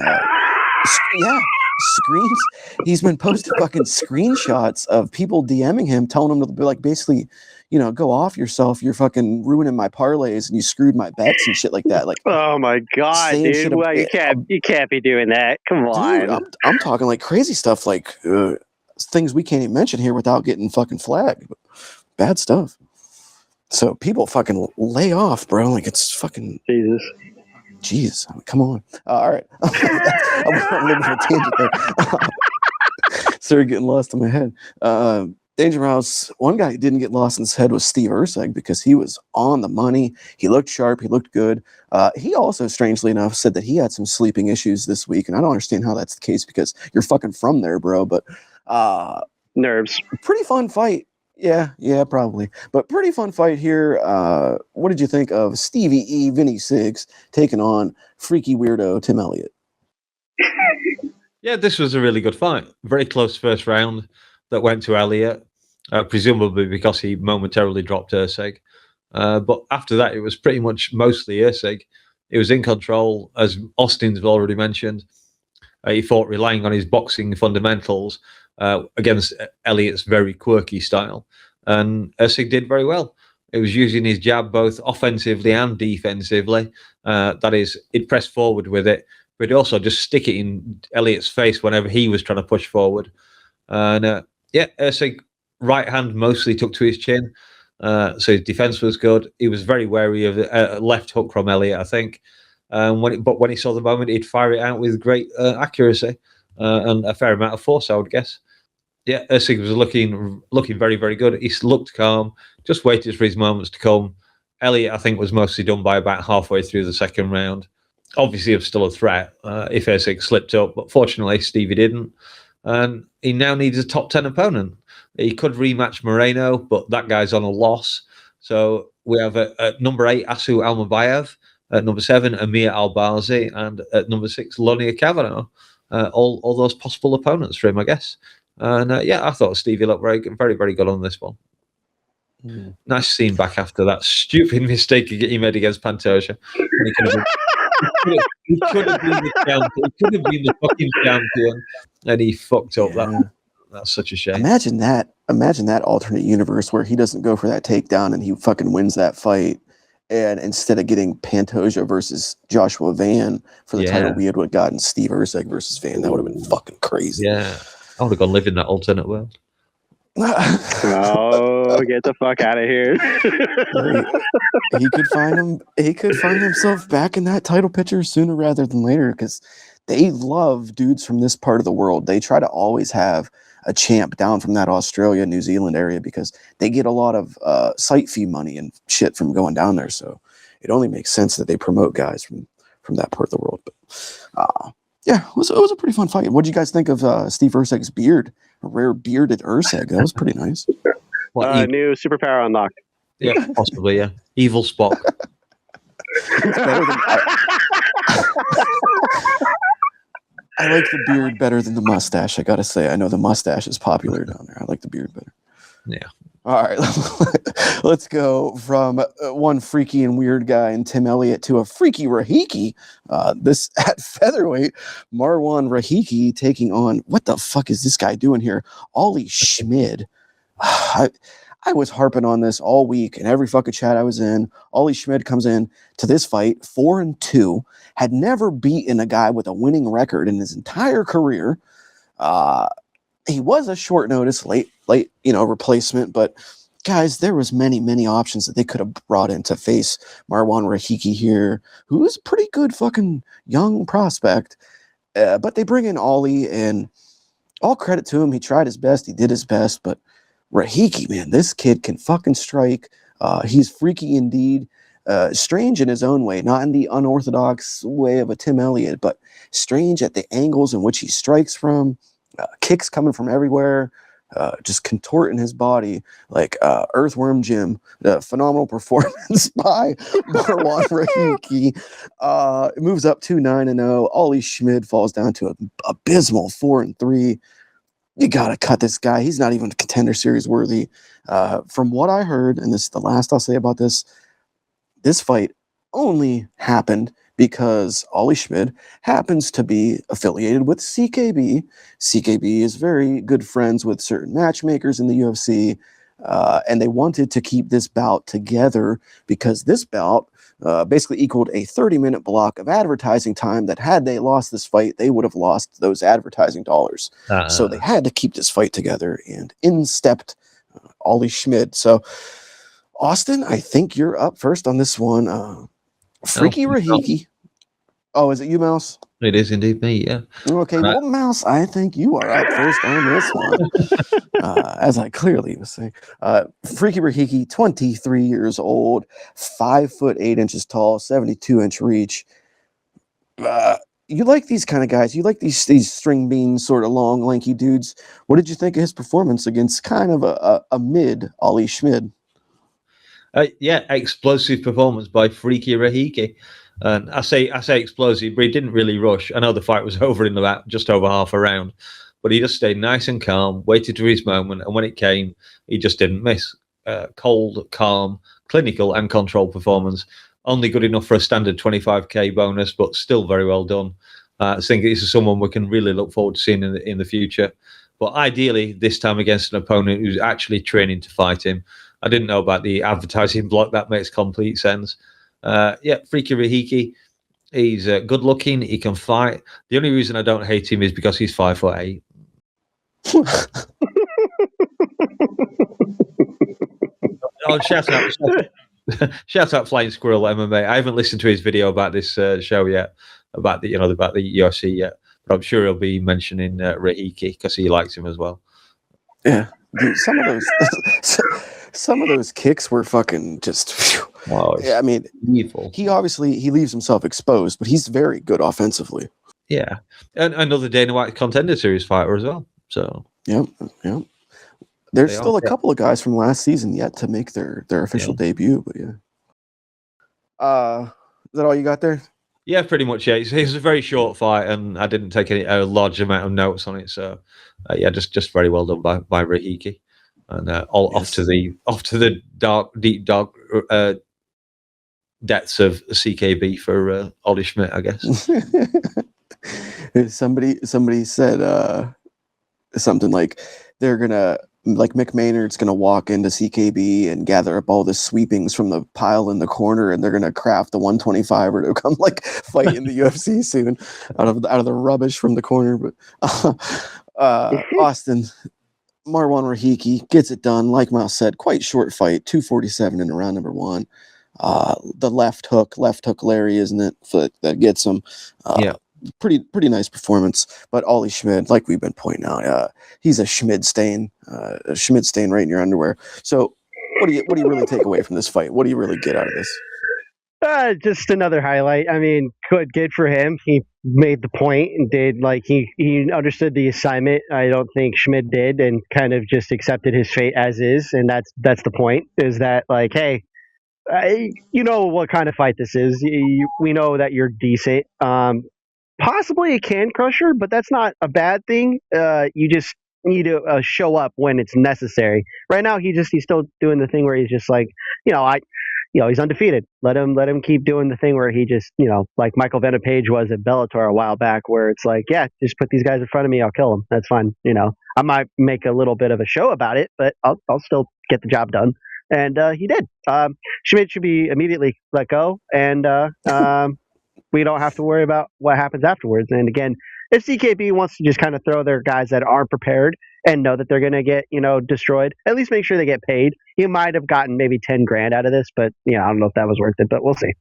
Screens. He's been posting fucking screenshots of people DMing him, telling him to be like, basically, go off yourself. You're fucking ruining my parlays, and you screwed my bets and shit like that. Like, oh my god, dude! Well, you can't be doing that. Come on, dude, I'm talking like crazy stuff, like things we can't even mention here without getting fucking flagged. Bad stuff. So people fucking lay off, bro. Like, it's fucking Jesus. Jeez, I mean, come on. All right. I'm a little bit of a tangent there. Started getting lost in my head. DangerMouse, one guy who didn't get lost in his head was Steve Ursig, because he was on the money. He looked sharp. He looked good. He also, strangely enough, said that he had some sleeping issues this week, and I don't understand how that's the case, because you're fucking from there, bro. But nerves. Pretty fun fight. Yeah, probably. But pretty fun fight here. What did you think of Stevie E, Vinny Siggs taking on freaky weirdo Tim Elliott? Yeah, this was a really good fight. Very close first round that went to Elliott, presumably because he momentarily dropped Ursig. But after that, it was pretty much mostly Ursig. He was in control, as Austin's already mentioned. He fought relying on his boxing fundamentals against Elliott's very quirky style. And Ursig did very well. It was using his jab both offensively and defensively. That is, he'd press forward with it, but he'd also just stick it in Elliott's face whenever he was trying to push forward. And Usyk right hand mostly took to his chin, so his defense was good. He was very wary of a left hook from Elliott, I think. But when he saw the moment, he'd fire it out with great accuracy and a fair amount of force, I would guess. Yeah, Usyk was looking very, very good. He looked calm, just waited for his moments to come. Elliott, I think, was mostly done by about halfway through the second round. Obviously, it was still a threat if Usyk slipped up, but fortunately, Stevie didn't. And he now needs a top 10 opponent. He could rematch Moreno, but that guy's on a loss. So we have at number 8, Asu Almabayev, at number 7, Amir Albazi, and at number 6, Lonia Kavanaugh. All those possible opponents for him, I guess. And I thought Stevie looked very, very, very good on this one. Nice to see him back after that stupid mistake he made against Pantoja. He could have been the champion. He could have been the fucking champion, and he fucked up. That's such a shame. Imagine that alternate universe where he doesn't go for that takedown and he fucking wins that fight. And instead of getting Pantoja versus Joshua Van for the title, we would have gotten Steve Usyk versus Van. That would have been fucking crazy. Yeah, I would have gone live in that alternate world. Oh, get the fuck out of here! He could find himself back in that title picture sooner rather than later, because they love dudes from this part of the world. They try to always have a champ down from that Australia, New Zealand area, because they get a lot of site fee money and shit from going down there. So it only makes sense that they promote guys from that part of the world. But it was a pretty fun fight. What did you guys think of Steve Usyk's beard? A rare bearded Usyk. That was pretty nice. New superpower unlocked. Yeah, possibly. Yeah, evil Spock. It's better than I like the beard better than the mustache. I gotta say, I know the mustache is popular down there. I like the beard better. Yeah. All right, let's go from one freaky and weird guy in Tim Elliott to a freaky Rahiki. This at featherweight, Marwan Rahiki taking on, what the fuck is this guy doing here? Ollie Schmid. I was harping on this all week, and every fucking chat I was in, Ollie Schmid comes in to this fight 4-2, had never beaten a guy with a winning record in his entire career. He was a short notice, late, replacement, but guys, there was many options that they could have brought in to face Marwan Rahiki here, who's a pretty good fucking young prospect. But they bring in Ollie, and all credit to him. He tried his best. He did his best, but Rahiki, man, this kid can fucking strike. He's freaky indeed. Strange in his own way, not in the unorthodox way of a Tim Elliott, but strange at the angles in which he strikes from. Kicks coming from everywhere, just contorting his body like Earthworm Jim. Phenomenal performance by Marwan Rahiki. It moves up to 9-0. Ollie Schmid falls down to an abysmal 4-3. You gotta cut this guy. He's not even Contender Series worthy. From what I heard, and this is the last I'll say about this fight only happened because Ollie Schmid happens to be affiliated with CKB. CKB is very good friends with certain matchmakers in the UFC, and they wanted to keep this bout together because this bout basically equaled a 30-minute block of advertising time that had they lost this fight, they would have lost those advertising dollars. So they had to keep this fight together, and in stepped Ollie Schmid. So, Austin, I think you're up first on this one. Freaky Rahiki. Oh, is it you, Mouse? It is indeed me, yeah. Okay, well, Mouse, I think you are up first on this one. As I clearly was saying. Freaky Rahiki, 23 years old, 5'8" tall, 72-inch reach. You like these kind of guys. You like these string bean sort of long, lanky dudes. What did you think of his performance against kind of a mid Ollie Schmid? Explosive performance by Freaky Rahiki. And I say explosive, but he didn't really rush. I know the fight was over in about just over half a round, but he just stayed nice and calm, waited for his moment, and when it came, he just didn't miss. Cold, calm, clinical, and controlled performance. Only good enough for a standard 25k bonus, but still very well done. I think this is someone we can really look forward to seeing in the future. But ideally, this time against an opponent who's actually training to fight him. I didn't know about the advertising block. That makes complete sense. Freaky Rahiki. He's good looking. He can fight. The only reason I don't hate him is because he's 5'8". Oh, shout out Flying Squirrel MMA. I haven't listened to his video about this show yet, about the UFC yet, but I'm sure he'll be mentioning Rahiki because he likes him as well. Yeah, dude, some of those kicks were fucking just. Yeah, I mean, evil. He leaves himself exposed, but he's very good offensively. Yeah, and another Dana White Contender Series fighter as well. So yep. There's still a couple of guys from last season yet to make their official debut, but yeah. Is that all you got there? Yeah, pretty much. Yeah, it was a very short fight, and I didn't take a large amount of notes on it. So just very well done by Rahiki, and off to the deep dark depths of CKB for Ollie Schmidt, I guess. Somebody said something like they're gonna. Like Mick Maynard's going to walk into CKB and gather up all the sweepings from the pile in the corner, and they're going to craft the 125er to come like fight in the UFC soon out of the rubbish from the corner. But Austin, Marwan Rahiki gets it done. Like Mouse said, quite short fight, 247 in round number 1. The left hook Larry, isn't it? That gets him. Pretty nice performance. But Ollie Schmidt, like we've been pointing out, he's a Schmidt stain right in your underwear. So what do you really take away from this fight? What do you really get out of this? Just another highlight. I mean, good for him. He made the point and did he understood the assignment. I don't think Schmidt did, and kind of just accepted his fate as is. And that's the point. Is that hey, you know what kind of fight this is. We know that you're decent. Possibly a can crusher, but that's not a bad thing. You just need to show up when it's necessary. Right now, he's still doing the thing where he's just he's undefeated. Let him keep doing the thing where he just, like Michael Venom Page was at Bellator a while back, where it's just put these guys in front of me, I'll kill them. That's fine. I might make a little bit of a show about it, but I'll still get the job done. And he did. Schmidt should be immediately let go, and we don't have to worry about what happens afterwards. And again, if CKB wants to just kind of throw their guys that aren't prepared and know that they're going to get, destroyed, at least make sure they get paid. He might have gotten maybe 10 grand out of this, but I don't know if that was worth it, but we'll see.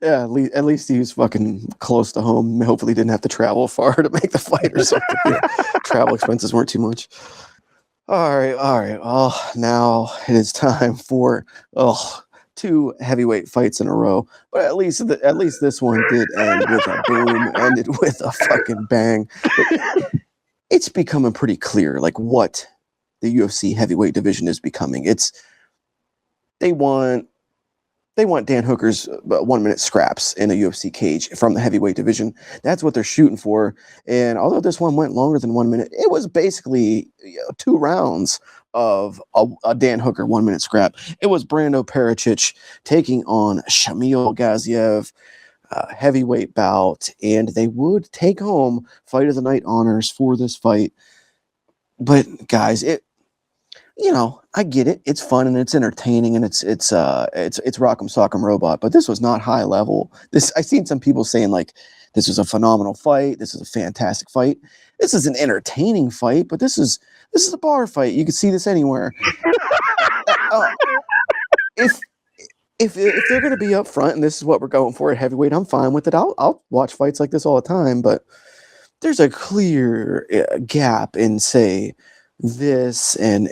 Yeah, at least he was fucking close to home. Hopefully he didn't have to travel far to make the fight or something. Travel expenses weren't too much. All right. Well, now it is time for 2 heavyweight fights in a row, but at least this one did end with a boom, ended with a fucking bang. But it's becoming pretty clear, what the UFC heavyweight division is becoming. They want Dan Hooker's 1-minute scraps in a UFC cage from the heavyweight division. That's what they're shooting for. And although this one went longer than 1 minute, it was basically 2 rounds of a Dan Hooker 1-minute scrap. It was Brando Pericic taking on Shamil Gaziev, heavyweight bout, and they would take home Fight of the Night honors for this fight. But guys, I get it. It's fun and it's entertaining and it's Rock'em Sock'em Robot, but this was not high level. I've seen some people saying this was a phenomenal fight. This is a fantastic fight. This is an entertaining fight, but this is a bar fight. You could see this anywhere. If they're going to be up front and this is what we're going for at heavyweight, I'm fine with it. I'll watch fights like this all the time, but there's a clear gap in, say, this and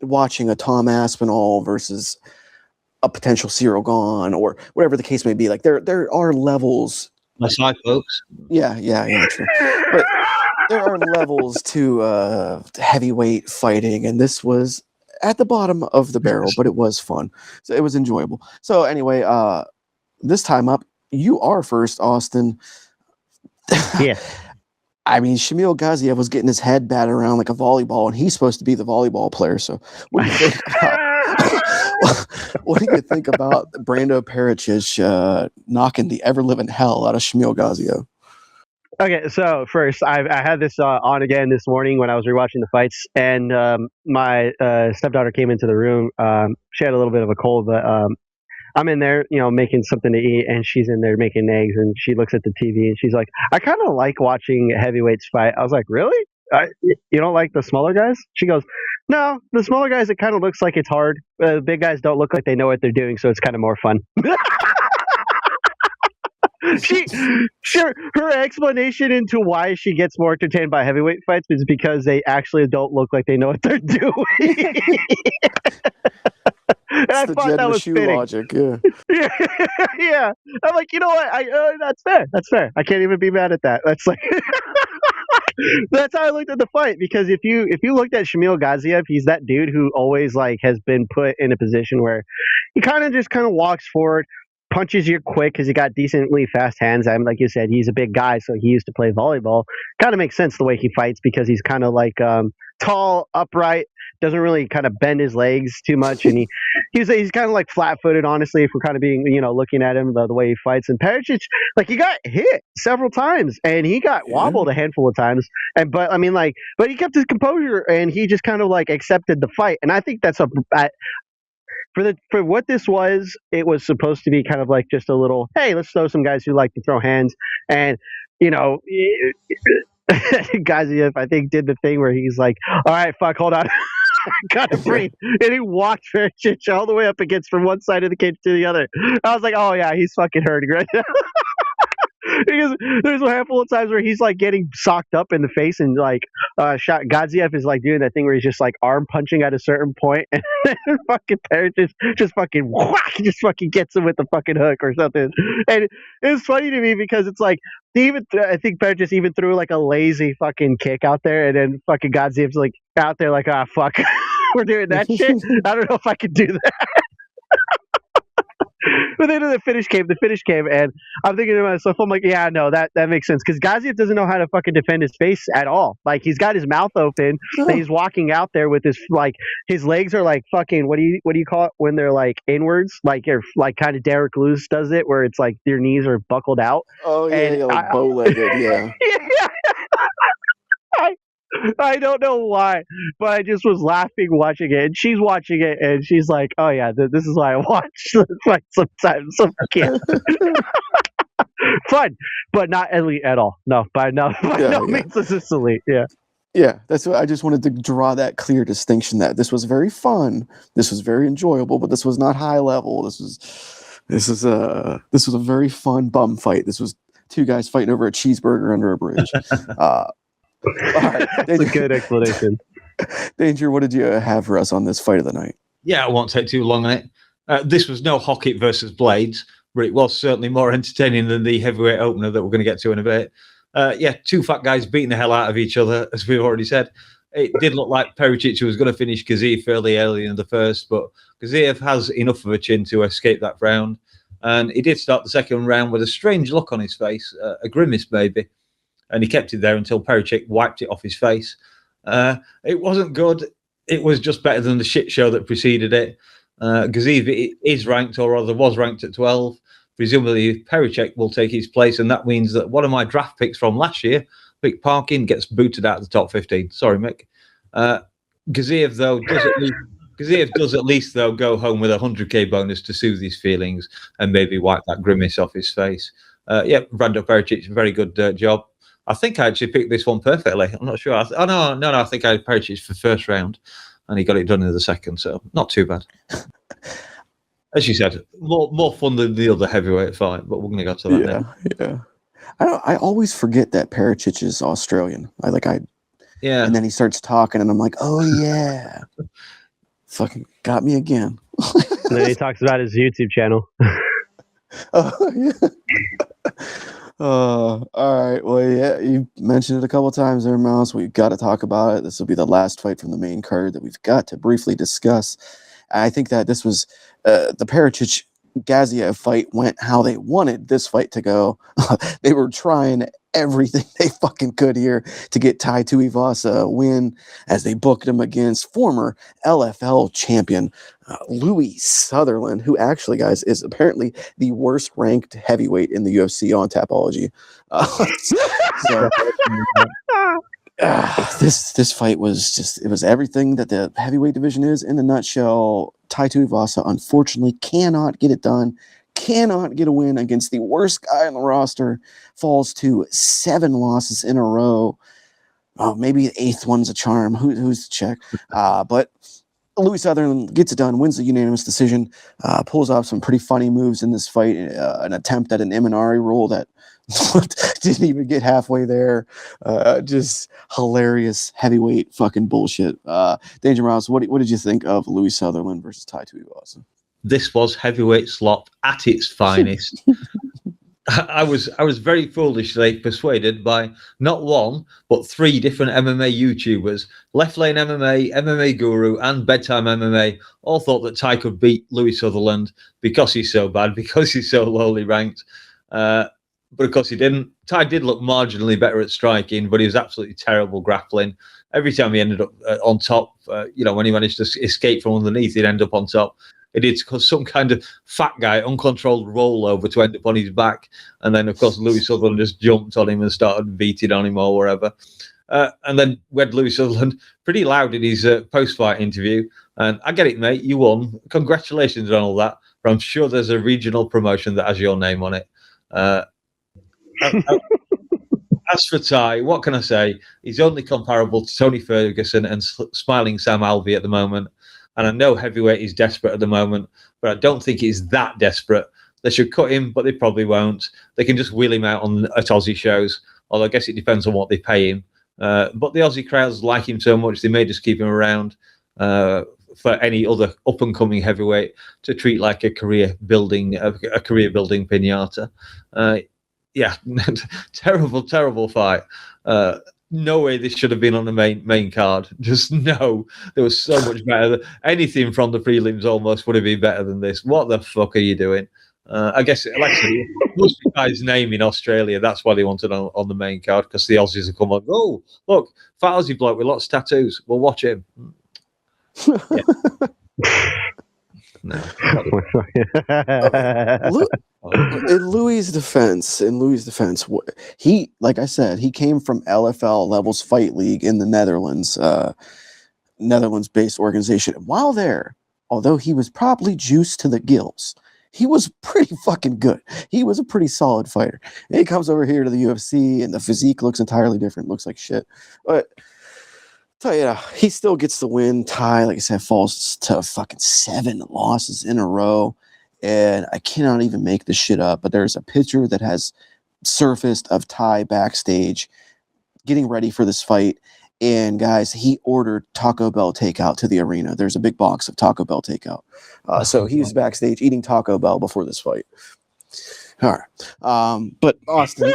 watching a Tom Aspinall versus a potential Cyril Gahn or whatever the case may be. There are levels. That's right, folks. Yeah, true. But there are levels to heavyweight fighting, and this was at the bottom of the barrel, but it was fun. So it was enjoyable. So anyway, this time up, you are first, Austin. Yeah. I mean, Shamil Gaziev was getting his head batted around like a volleyball, and he's supposed to be the volleyball player. So what do you think about, what do you think about Brando Pericic knocking the ever-living hell out of Shamil Gaziev? Okay, so first, I had this on again this morning when I was rewatching the fights, and my stepdaughter came into the room. She had a little bit of a cold, but I'm in there, making something to eat, and she's in there making eggs, and she looks at the TV, and she's like, "I kind of like watching heavyweights fight." I was like, "Really? You don't like the smaller guys?" She goes, "No, the smaller guys, it kind of looks like it's hard. The big guys don't look like they know what they're doing, so it's kind of more fun." Her explanation into why she gets more entertained by heavyweight fights is because they actually don't look like they know what they're doing. And I the thought that was shoe fitting. logic, yeah. Yeah. I'm like, you know what? That's fair. That's fair. I can't even be mad at that. That's like, that's how I looked at the fight, because if you looked at Shamil Gaziev, he's that dude who always like has been put in a position where he kind of walks forward, punches you quick because he got decently fast hands. I mean, like you said, he's a big guy, so he used to play volleyball. Kind of makes sense the way he fights, because he's kind of like tall, upright, doesn't really kind of bend his legs too much, and he's kind of like flat-footed. Honestly, if we're kind of being looking at him the way he fights, and Perisic, like, he got hit several times and he got wobbled a handful of times, but he kept his composure and he just kind of like accepted the fight, and I think that's for what this was, it was supposed to be kind of like just a little, hey, let's throw some guys who like to throw hands. And, Gaziev, I think, did the thing where he's like, all right, fuck, hold on. Gotta breathe. And he walked Perisic all the way up against from one side of the cage to the other. I was like, oh, yeah, he's fucking hurting right now. Because there's a handful of times where he's like getting socked up in the face, and like Gaziev is like doing that thing where he's just like arm punching at a certain point, and fucking Parrot just fucking whack, just fucking gets him with the fucking hook or something. And it's funny to me because it's like I think Parrot just even threw like a lazy fucking kick out there, and then fucking Gaziev's like out there like, ah, fuck, we're doing that shit. I don't know if I could do that. But then the finish came, and I'm thinking to myself, I'm like, yeah, no, that makes sense, because Gaziev doesn't know how to fucking defend his face at all. Like, he's got his mouth open, and he's walking out there with his legs are like fucking, what do you call it when they're like inwards, like you're like kind of Derek Lewis does it, where it's like your knees are buckled out. Oh yeah, and like bow-legged, yeah. I don't know why, but I just was laughing watching it, and she's watching it, and she's like, "Oh yeah, this is why I watch the fight sometimes." So fun, but not elite at all. No, by no means is this elite. Yeah. Yeah, that's what I just wanted to draw that clear distinction, that this was very fun, this was very enjoyable, but this was not high level. This was a very fun bum fight. This was two guys fighting over a cheeseburger under a bridge. All right, that's a good explanation. Danger, what did you have for us on this fight of the night? Yeah, I won't take too long on it. This was no Hockett versus Blades, but it was certainly more entertaining than the heavyweight opener that we're going to get to in a bit. Yeah, two fat guys beating the hell out of each other, as we've already said. It did look like Perisic was going to finish Gaziev fairly early in the first, but Gaziev has enough of a chin to escape that round. And he did start the second round with a strange look on his face, a grimace maybe. And he kept it there until Perisic wiped it off his face. It wasn't good. It was just better than the shit show that preceded it. Gaziev is ranked, or rather was ranked at 12. Presumably, Perisic will take his place, and that means that one of my draft picks from last year, Mick Parkin, gets booted out of the top 15. Sorry, Mick. Gaziev, though, does at least go home with a 100k bonus to soothe his feelings and maybe wipe that grimace off his face. Roundup Perisic, very good job. I think I actually picked this one perfectly. I'm not sure. No. I think I had Perisic for first round, and he got it done in the second, so not too bad. As you said, more fun than the other heavyweight fight, but we're going to go to that now. Yeah. I always forget that Perisic is Australian. Yeah. And then he starts talking, and I'm like, oh yeah, fucking got me again. And then he talks about his YouTube channel. Oh yeah. All right. Well, yeah, you mentioned it a couple of times there, Mouse. We've got to talk about it. This will be the last fight from the main card that we've got to briefly discuss. I think that this was the Perisic Gaziev fight went how they wanted this fight to go. They were trying everything they fucking could here to get Tai Tuivasa a win, as they booked him against former LFL champion Louis Sutherland, who actually, guys, is apparently the worst ranked heavyweight in the UFC on Tapology. So this fight was it was everything that the heavyweight division is in a nutshell. Tai Tuivasa unfortunately cannot get it done, cannot get a win against the worst guy on the roster, falls to 7 losses in a row. Maybe the 8th one's a charm. Who's to check? But Louis Sutherland gets it done, wins the unanimous decision, pulls off some pretty funny moves in this fight, an attempt at an Imanari roll that didn't even get halfway there. Just hilarious heavyweight fucking bullshit. DangerMouse, what did you think of Louis Sutherland versus Tai Tuivasa? This was heavyweight slop at its finest. I was very foolishly persuaded by not one, but 3 different MMA YouTubers, Left Lane MMA, MMA Guru, and Bedtime MMA, all thought that Tai could beat Louis Sutherland because he's so bad, because he's so lowly ranked. But of course he didn't. Tai did look marginally better at striking, but he was absolutely terrible grappling. Every time he ended up on top, when he managed to escape from underneath, he'd end up on top. It did cause some kind of fat guy, uncontrolled rollover to end up on his back. And then, of course, Louis Sutherland just jumped on him and started beating on him or wherever. And then we had Louis Sutherland pretty loud in his post-fight interview. And I get it, mate, you won. Congratulations on all that. But I'm sure there's a regional promotion that has your name on it. As for Tai, what can I say? He's only comparable to Tony Ferguson and Smiling Sam Alvey at the moment. And I know heavyweight is desperate at the moment, but I don't think he's that desperate. They should cut him, but they probably won't. They can just wheel him out at Aussie shows, although I guess it depends on what they pay him. But the Aussie crowds like him so much, they may just keep him around for any other up-and-coming heavyweight to treat like a career-building pinata. Terrible fight. No way this should have been on the main card. Just no. There was so much better. Anything from the prelims almost would have been better than this. What the fuck are you doing? I guess, like I said, it must be guy's name in Australia. That's why they wanted on the main card, because the Aussies have come on. Oh, look, fat Aussie bloke with lots of tattoos. We'll watch him. Yeah. No. In Louis' defense, he, like I said, he came from LFL Levels Fight League in the Netherlands, Netherlands-based organization. While there, although he was probably juiced to the gills, he was pretty fucking good. He was a pretty solid fighter. And he comes over here to the UFC, and the physique looks entirely different. Looks like shit, but tell you, he still gets the win. Tai, like I said, falls to fucking 7 losses in a row. And I cannot even make this shit up, but there's a picture that has surfaced of Tai backstage getting ready for this fight. And guys, he ordered Taco Bell takeout to the arena. There's a big box of Taco Bell takeout. So he was backstage eating Taco Bell before this fight. All right. But Austin,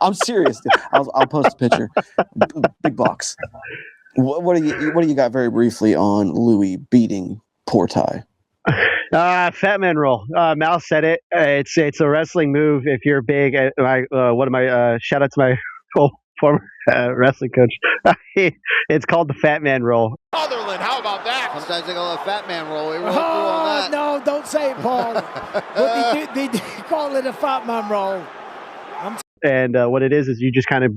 I'm serious. I'll post a picture. Big box. What do you got very briefly on Louis beating poor Tai? Fat man roll. Mouse said it. It's a wrestling move. If you're big, shout out to my former wrestling coach. It's called the fat man roll. Sutherland, how about that? Sometimes they call it a fat man roll. We roll through on that. No, don't say it, Paul. But they call it a fat man roll. And what it is you just kind of,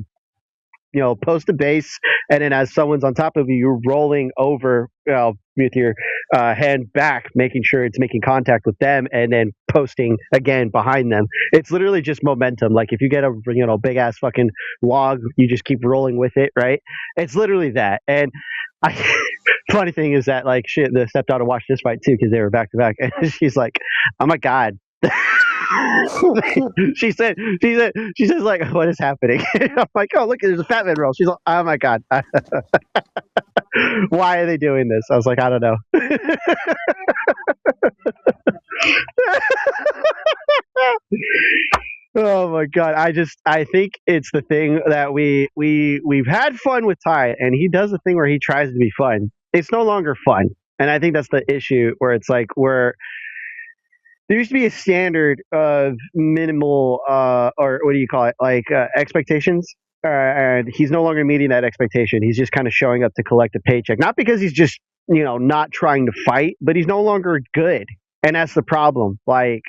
post a base, and then as someone's on top of you, you're rolling over with your hand back, making sure it's making contact with them, and then posting again behind them. It's literally just momentum. Like if you get a big ass fucking log, you just keep rolling with it, right? It's literally that. And funny thing is that the stepdaughter watched this fight too because they were back to back, and she's like, "Oh my god." she says like, what is happening? I'm like, oh look, there's a fat man roll. She's like, oh my god. Why are they doing this? I was like, I don't know. Oh my god. I think it's the thing that we've had fun with Tai, and he does the thing where he tries to be fun. It's no longer fun. And I think that's the issue, where it's like there used to be a standard of minimal, or what do you call it, like expectations. And he's no longer meeting that expectation. He's just kind of showing up to collect a paycheck. Not because he's just, not trying to fight, but he's no longer good. And that's the problem. Like,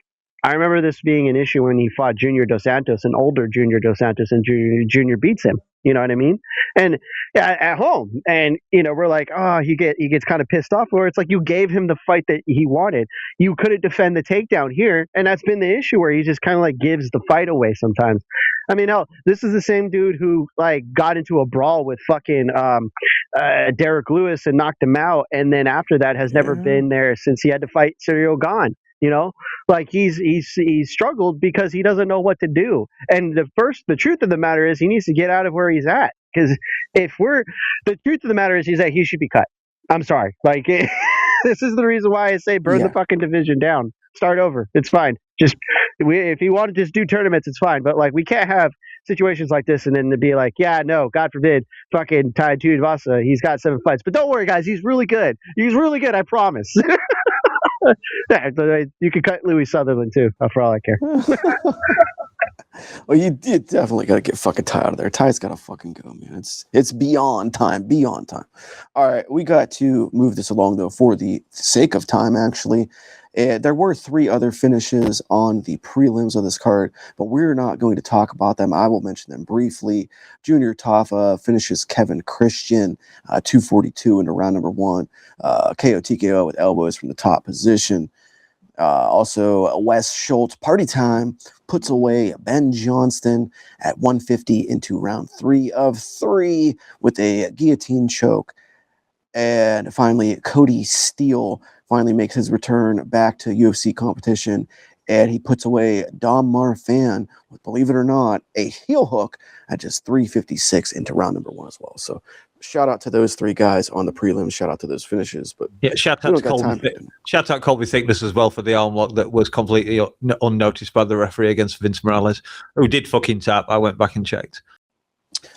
I remember this being an issue when he fought Junior Dos Santos, an older Junior Dos Santos, and Junior beats him. You know what I mean? And yeah, at home, and we're like, oh, he gets kind of pissed off. Where it's like you gave him the fight that he wanted. You couldn't defend the takedown here, and that's been the issue where he just kind of like gives the fight away sometimes. I mean, hell, this is the same dude who like got into a brawl with fucking Derek Lewis and knocked him out, and then after that has never been there since he had to fight Sityodog. Like he's struggled because he doesn't know what to do. And the truth of the matter is he needs to get out of where he's at. Because the truth of the matter is he should be cut. I'm sorry. Like this is the reason why I say burn the fucking division down. Start over. It's fine. If you want to just do tournaments, it's fine. But like we can't have situations like this and then to be like, yeah, no, God forbid, fucking Tai Tuivasa, he's got 7 fights. But don't worry, guys, he's really good. He's really good, I promise. Yeah, you can cut Louis Sutherland too, for all I care. Well, you definitely got to get fucking Ty out of there. Ty's got to fucking go, man. It's beyond time. All right, we got to move this along, though, for the sake of time, actually. There were 3 other finishes on the prelims of this card, but we're not going to talk about them. I will mention them briefly. Junior Tafa finishes Kevin Christian, 242 into round number 1. KO TKO with elbows from the top position. Also, Wes Schultz, party time, puts away Ben Johnston at 150 into round 3 of 3 with a guillotine choke. And finally, Cody Steele finally makes his return back to UFC competition, and he puts away Dom Marfan with, believe it or not, a heel hook at just 356 into round number 1 as well. So shout out to those 3 guys on the prelims. Shout out to those finishes. But yeah, shout out to Colby Thickness as well for the arm lock that was completely unnoticed by the referee against Vince Morales, who did fucking tap. I went back and checked.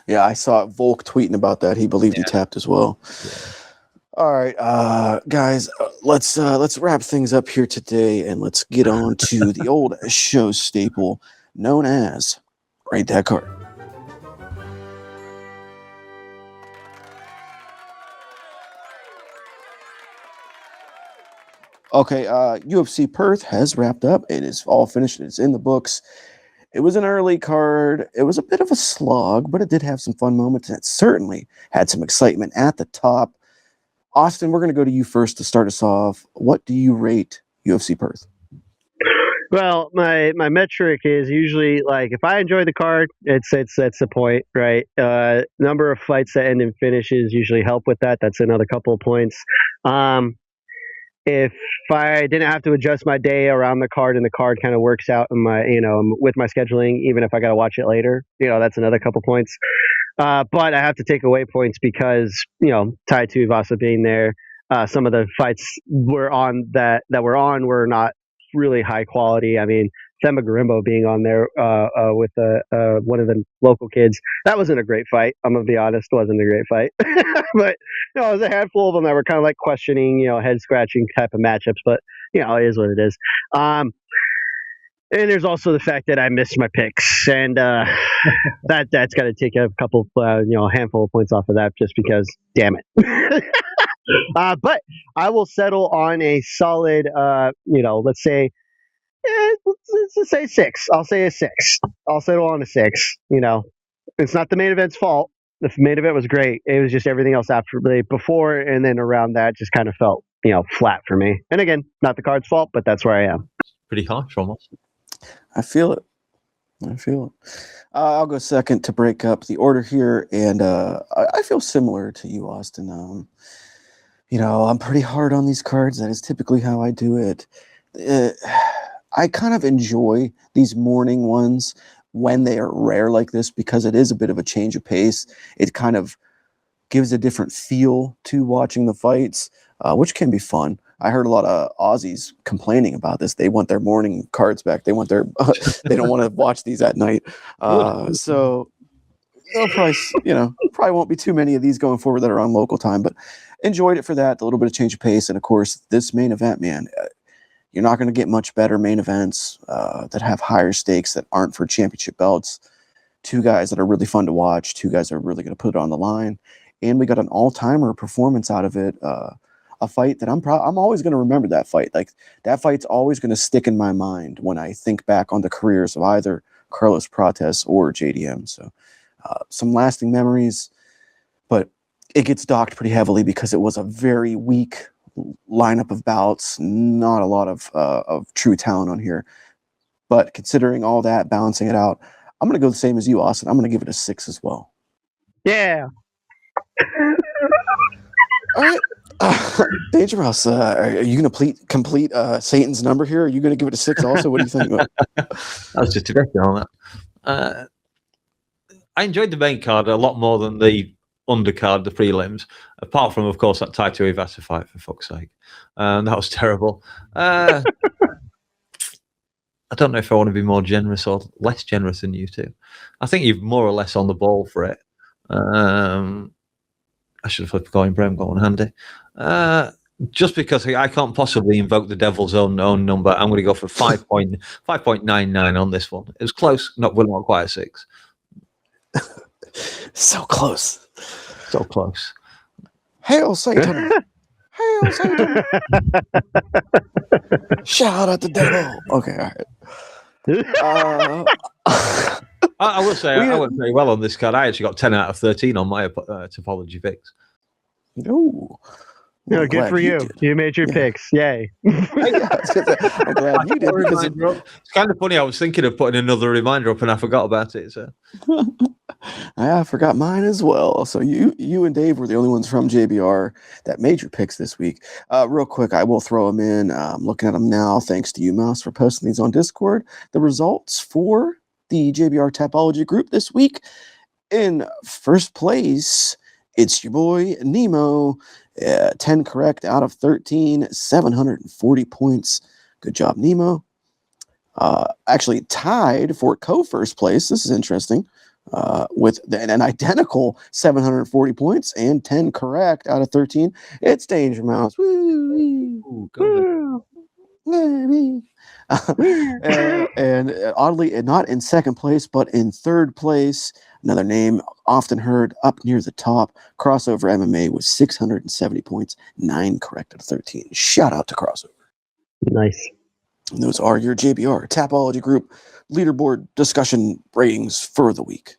Yeah, I saw Volk tweeting about that. He believed he tapped as well. Yeah. All right, guys, let's wrap things up here today, and let's get on to the old show staple known as Rate That Card. Okay, UFC Perth has wrapped up. It is all finished. It's in the books. It was an early card. It was a bit of a slog, but it did have some fun moments, and it certainly had some excitement at the top. Austin, we're going to go to you first to start us off. What do you rate UFC Perth? Well, my metric is usually like if I enjoy the card, that's the point, right? Number of fights that end in finishes usually help with that. That's another couple of points. If I didn't have to adjust my day around the card and the card kind of works out in my, with my scheduling, even if I got to watch it later, that's another couple points. But I have to take away points because, Tai Tuivasa being there, some of the fights were were not really high quality. I mean, Themba Garimbo being on there with one of the local kids, that wasn't a great fight. I'm going to be honest, wasn't a great fight. But, it was a handful of them that were kind of like questioning, head-scratching type of matchups. But, it is what it is. And there's also the fact that I missed my picks, and that's got to take a couple, handful of points off of that, just because, damn it. But I will settle on a solid, let's say, let's say 6. I'll say a 6. I'll settle on a 6. It's not the main event's fault. The main event was great. It was just everything else before and then around that just kind of felt, flat for me. And again, not the card's fault, but that's where I am. Pretty harsh, almost. I feel it. I'll go second to break up the order here, and I feel similar to you, Austin. I'm pretty hard on these cards. That is typically how I do it. I kind of enjoy these morning ones when they are rare like this because it is a bit of a change of pace. It kind of gives a different feel to watching the fights, which can be fun. I heard a lot of Aussies complaining about this. They want their morning cards back. They want they don't want to watch these at night. So they'll probably won't be too many of these going forward that are on local time, but enjoyed it for that, a little bit of change of pace. And of course, this main event, man, You're not going to get much better main events that have higher stakes that aren't for championship belts. Two guys that are really fun to watch. Two guys that are really going to put it on the line. And we got an all-timer performance out of it. A fight that I'm always going to remember that fight. Like, that fight's always going to stick in my mind when I think back on the careers of either Carlos Prates or JDM. So some lasting memories, but it gets docked pretty heavily because it was a very weak lineup of bouts. Not a lot of true talent on here. But considering all that, balancing it out, I'm going to go the same as you, Austin. I'm going to give it a 6 as well. Yeah. All right. DangerMouse, are you going to complete Satan's number here? Are you going to give it a 6 also? What do you think? I was just directing on that. I enjoyed the main card a lot more than the undercard, the prelims, apart from, of course, that Taito Ivasa fight, for fuck's sake. That was terrible. I don't know if I want to be more generous or less generous than you two. I think you've more or less on the ball for it. I should have flipped a coin, Brem, got one handy. Just because I can't possibly invoke the devil's own number, I'm going to go for 5.99 on this one. It was close, not quite a 6. So close. So close. Hail Satan! Hail Satan! Shout out the devil! Okay, all right. I will say I went very well on this card. I actually got 10 out of 13 on my topology picks. No. No, good for you. You made your picks. Yay. I'm glad you did. Because it's kind of funny. I was thinking of putting another reminder up and I forgot about it. So I forgot mine as well. So you and Dave were the only ones from JBR that made your picks this week. Real quick, I will throw them in. I'm looking at them now. Thanks to you, Mouse, for posting these on Discord. The results for the JBR Tapology group this week. In first place, it's your boy Nemo. 10 correct out of 13, 740 points. Good job, Nemo. Actually tied for co-first place. This is interesting. With an identical 740 points and 10 correct out of 13. It's DangerMouse. Woo! Ooh, and oddly, not in second place, but in third place. Another name often heard up near the top. Crossover MMA with 670 points, 9 correct out of 13. Shout out to Crossover. Nice. And those are your JBR Tapology Group leaderboard discussion ratings for the week.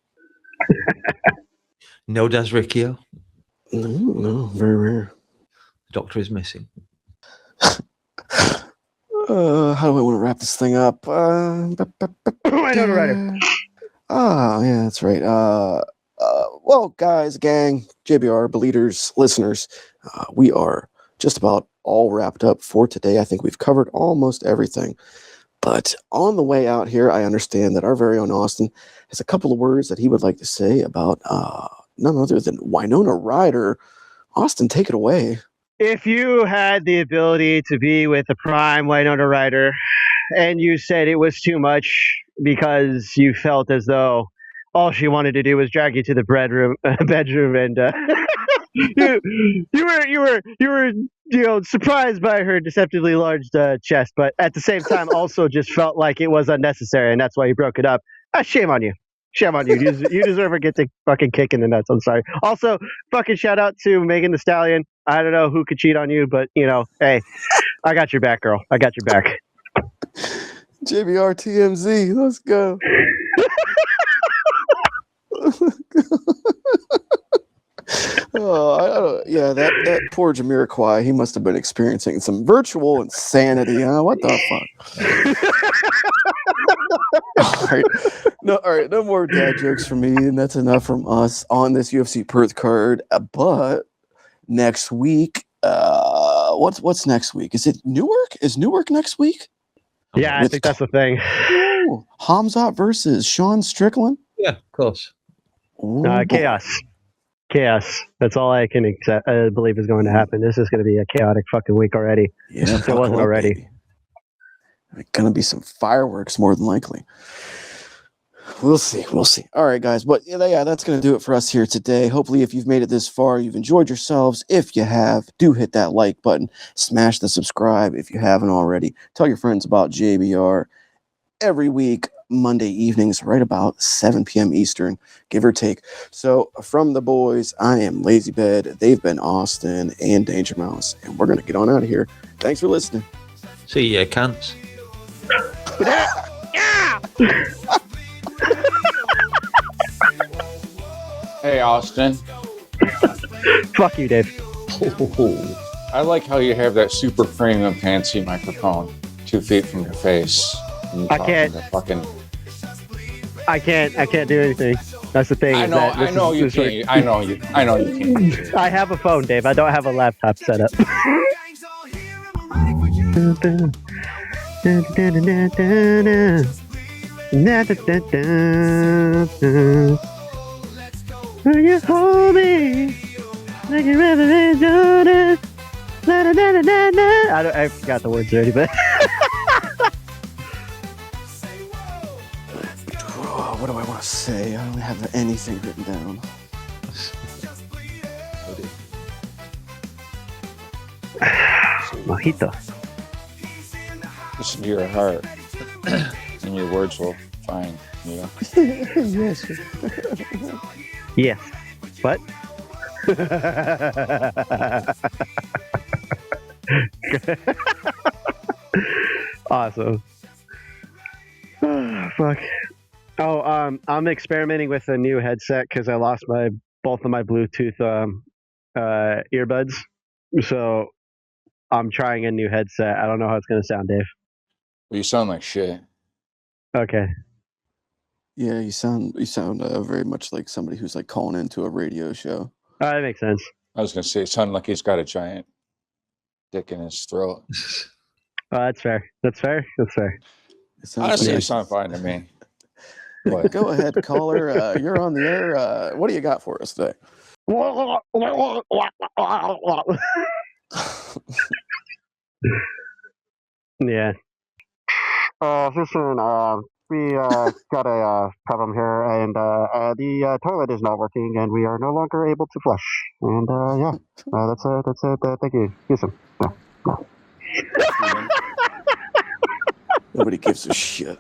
No Des Riccio. No, very rare. The doctor is missing. How do I want to wrap this thing up? I know the writer. Oh, yeah, that's right. Well, guys, gang, JBR, believers, listeners, we are just about all wrapped up for today. I think we've covered almost everything. But on the way out here, I understand that our very own Austin has a couple of words that he would like to say about none other than Winona Ryder. Austin, take it away. If you had the ability to be with a prime Winona Ryder and you said it was too much because you felt as though all she wanted to do was drag you to the bedroom and you were surprised by her deceptively large chest, but at the same time also just felt like it was unnecessary and that's why you broke it up. Shame on you. Shame on you. You deserve a get the fucking kick in the nuts. I'm sorry. Also, fucking shout out to Megan Thee Stallion. I don't know who could cheat on you, but hey, I got your back, girl. I got your back. JBR TMZ, let's go. That poor Jamiroquai, he must have been experiencing some virtual insanity, huh? What the fuck? All right, no more dad jokes from me, and that's enough from us on this UFC Perth card. But next week, what's next week? Is it Newark? Is Newark next week? Yeah, I think that's the thing. Ooh, Hamzat versus Sean Strickland? Yeah, of course. Chaos. That's all I can believe is going to happen. This is going to be a chaotic fucking week already. Yeah, if it wasn't already. There's going to be some fireworks more than likely. We'll see. We'll see. All right, guys. But yeah, that's going to do it for us here today. Hopefully, if you've made it this far, you've enjoyed yourselves. If you have, do hit that like button. Smash the subscribe if you haven't already. Tell your friends about JBR every week, Monday evenings, right about 7 p.m. Eastern, give or take. So from the boys, I am LazyBed. They've been Austin and DangerMouse. And we're going to get on out of here. Thanks for listening. See ya, cunts. Hey, Austin. Fuck you, Dave. I like how you have that super premium fancy microphone 2 feet from your face. And you I talk can't. into fucking... I can't do anything. That's the thing. I know you can't. I know you can't. I have a phone, Dave. I don't have a laptop set up. Will you hold me like you ever done it? I forgot the words already, but What do I want to say? I don't have anything written down. mojito. Listen to your heart, and your words will find you. Yes. Yes. What? Awesome. Fuck. Oh, I'm experimenting with a new headset because I lost both of my Bluetooth earbuds. So I'm trying a new headset. I don't know how it's gonna sound, Dave. Well, you sound like shit. Okay. Yeah, you sound very much like somebody who's like calling into a radio show. That makes sense. I was gonna say, it sounded like he's got a giant dick in his throat. Oh, that's fair. That's fair. That's fair. It sounds Honestly, like- it sounded fine to me. What? Go ahead, caller. You're on the air. What do you got for us today? Yeah. Listen, we got a problem here, and the toilet is not working, and we are no longer able to flush. And yeah, that's it. Thank you. Use them. Nobody gives a shit.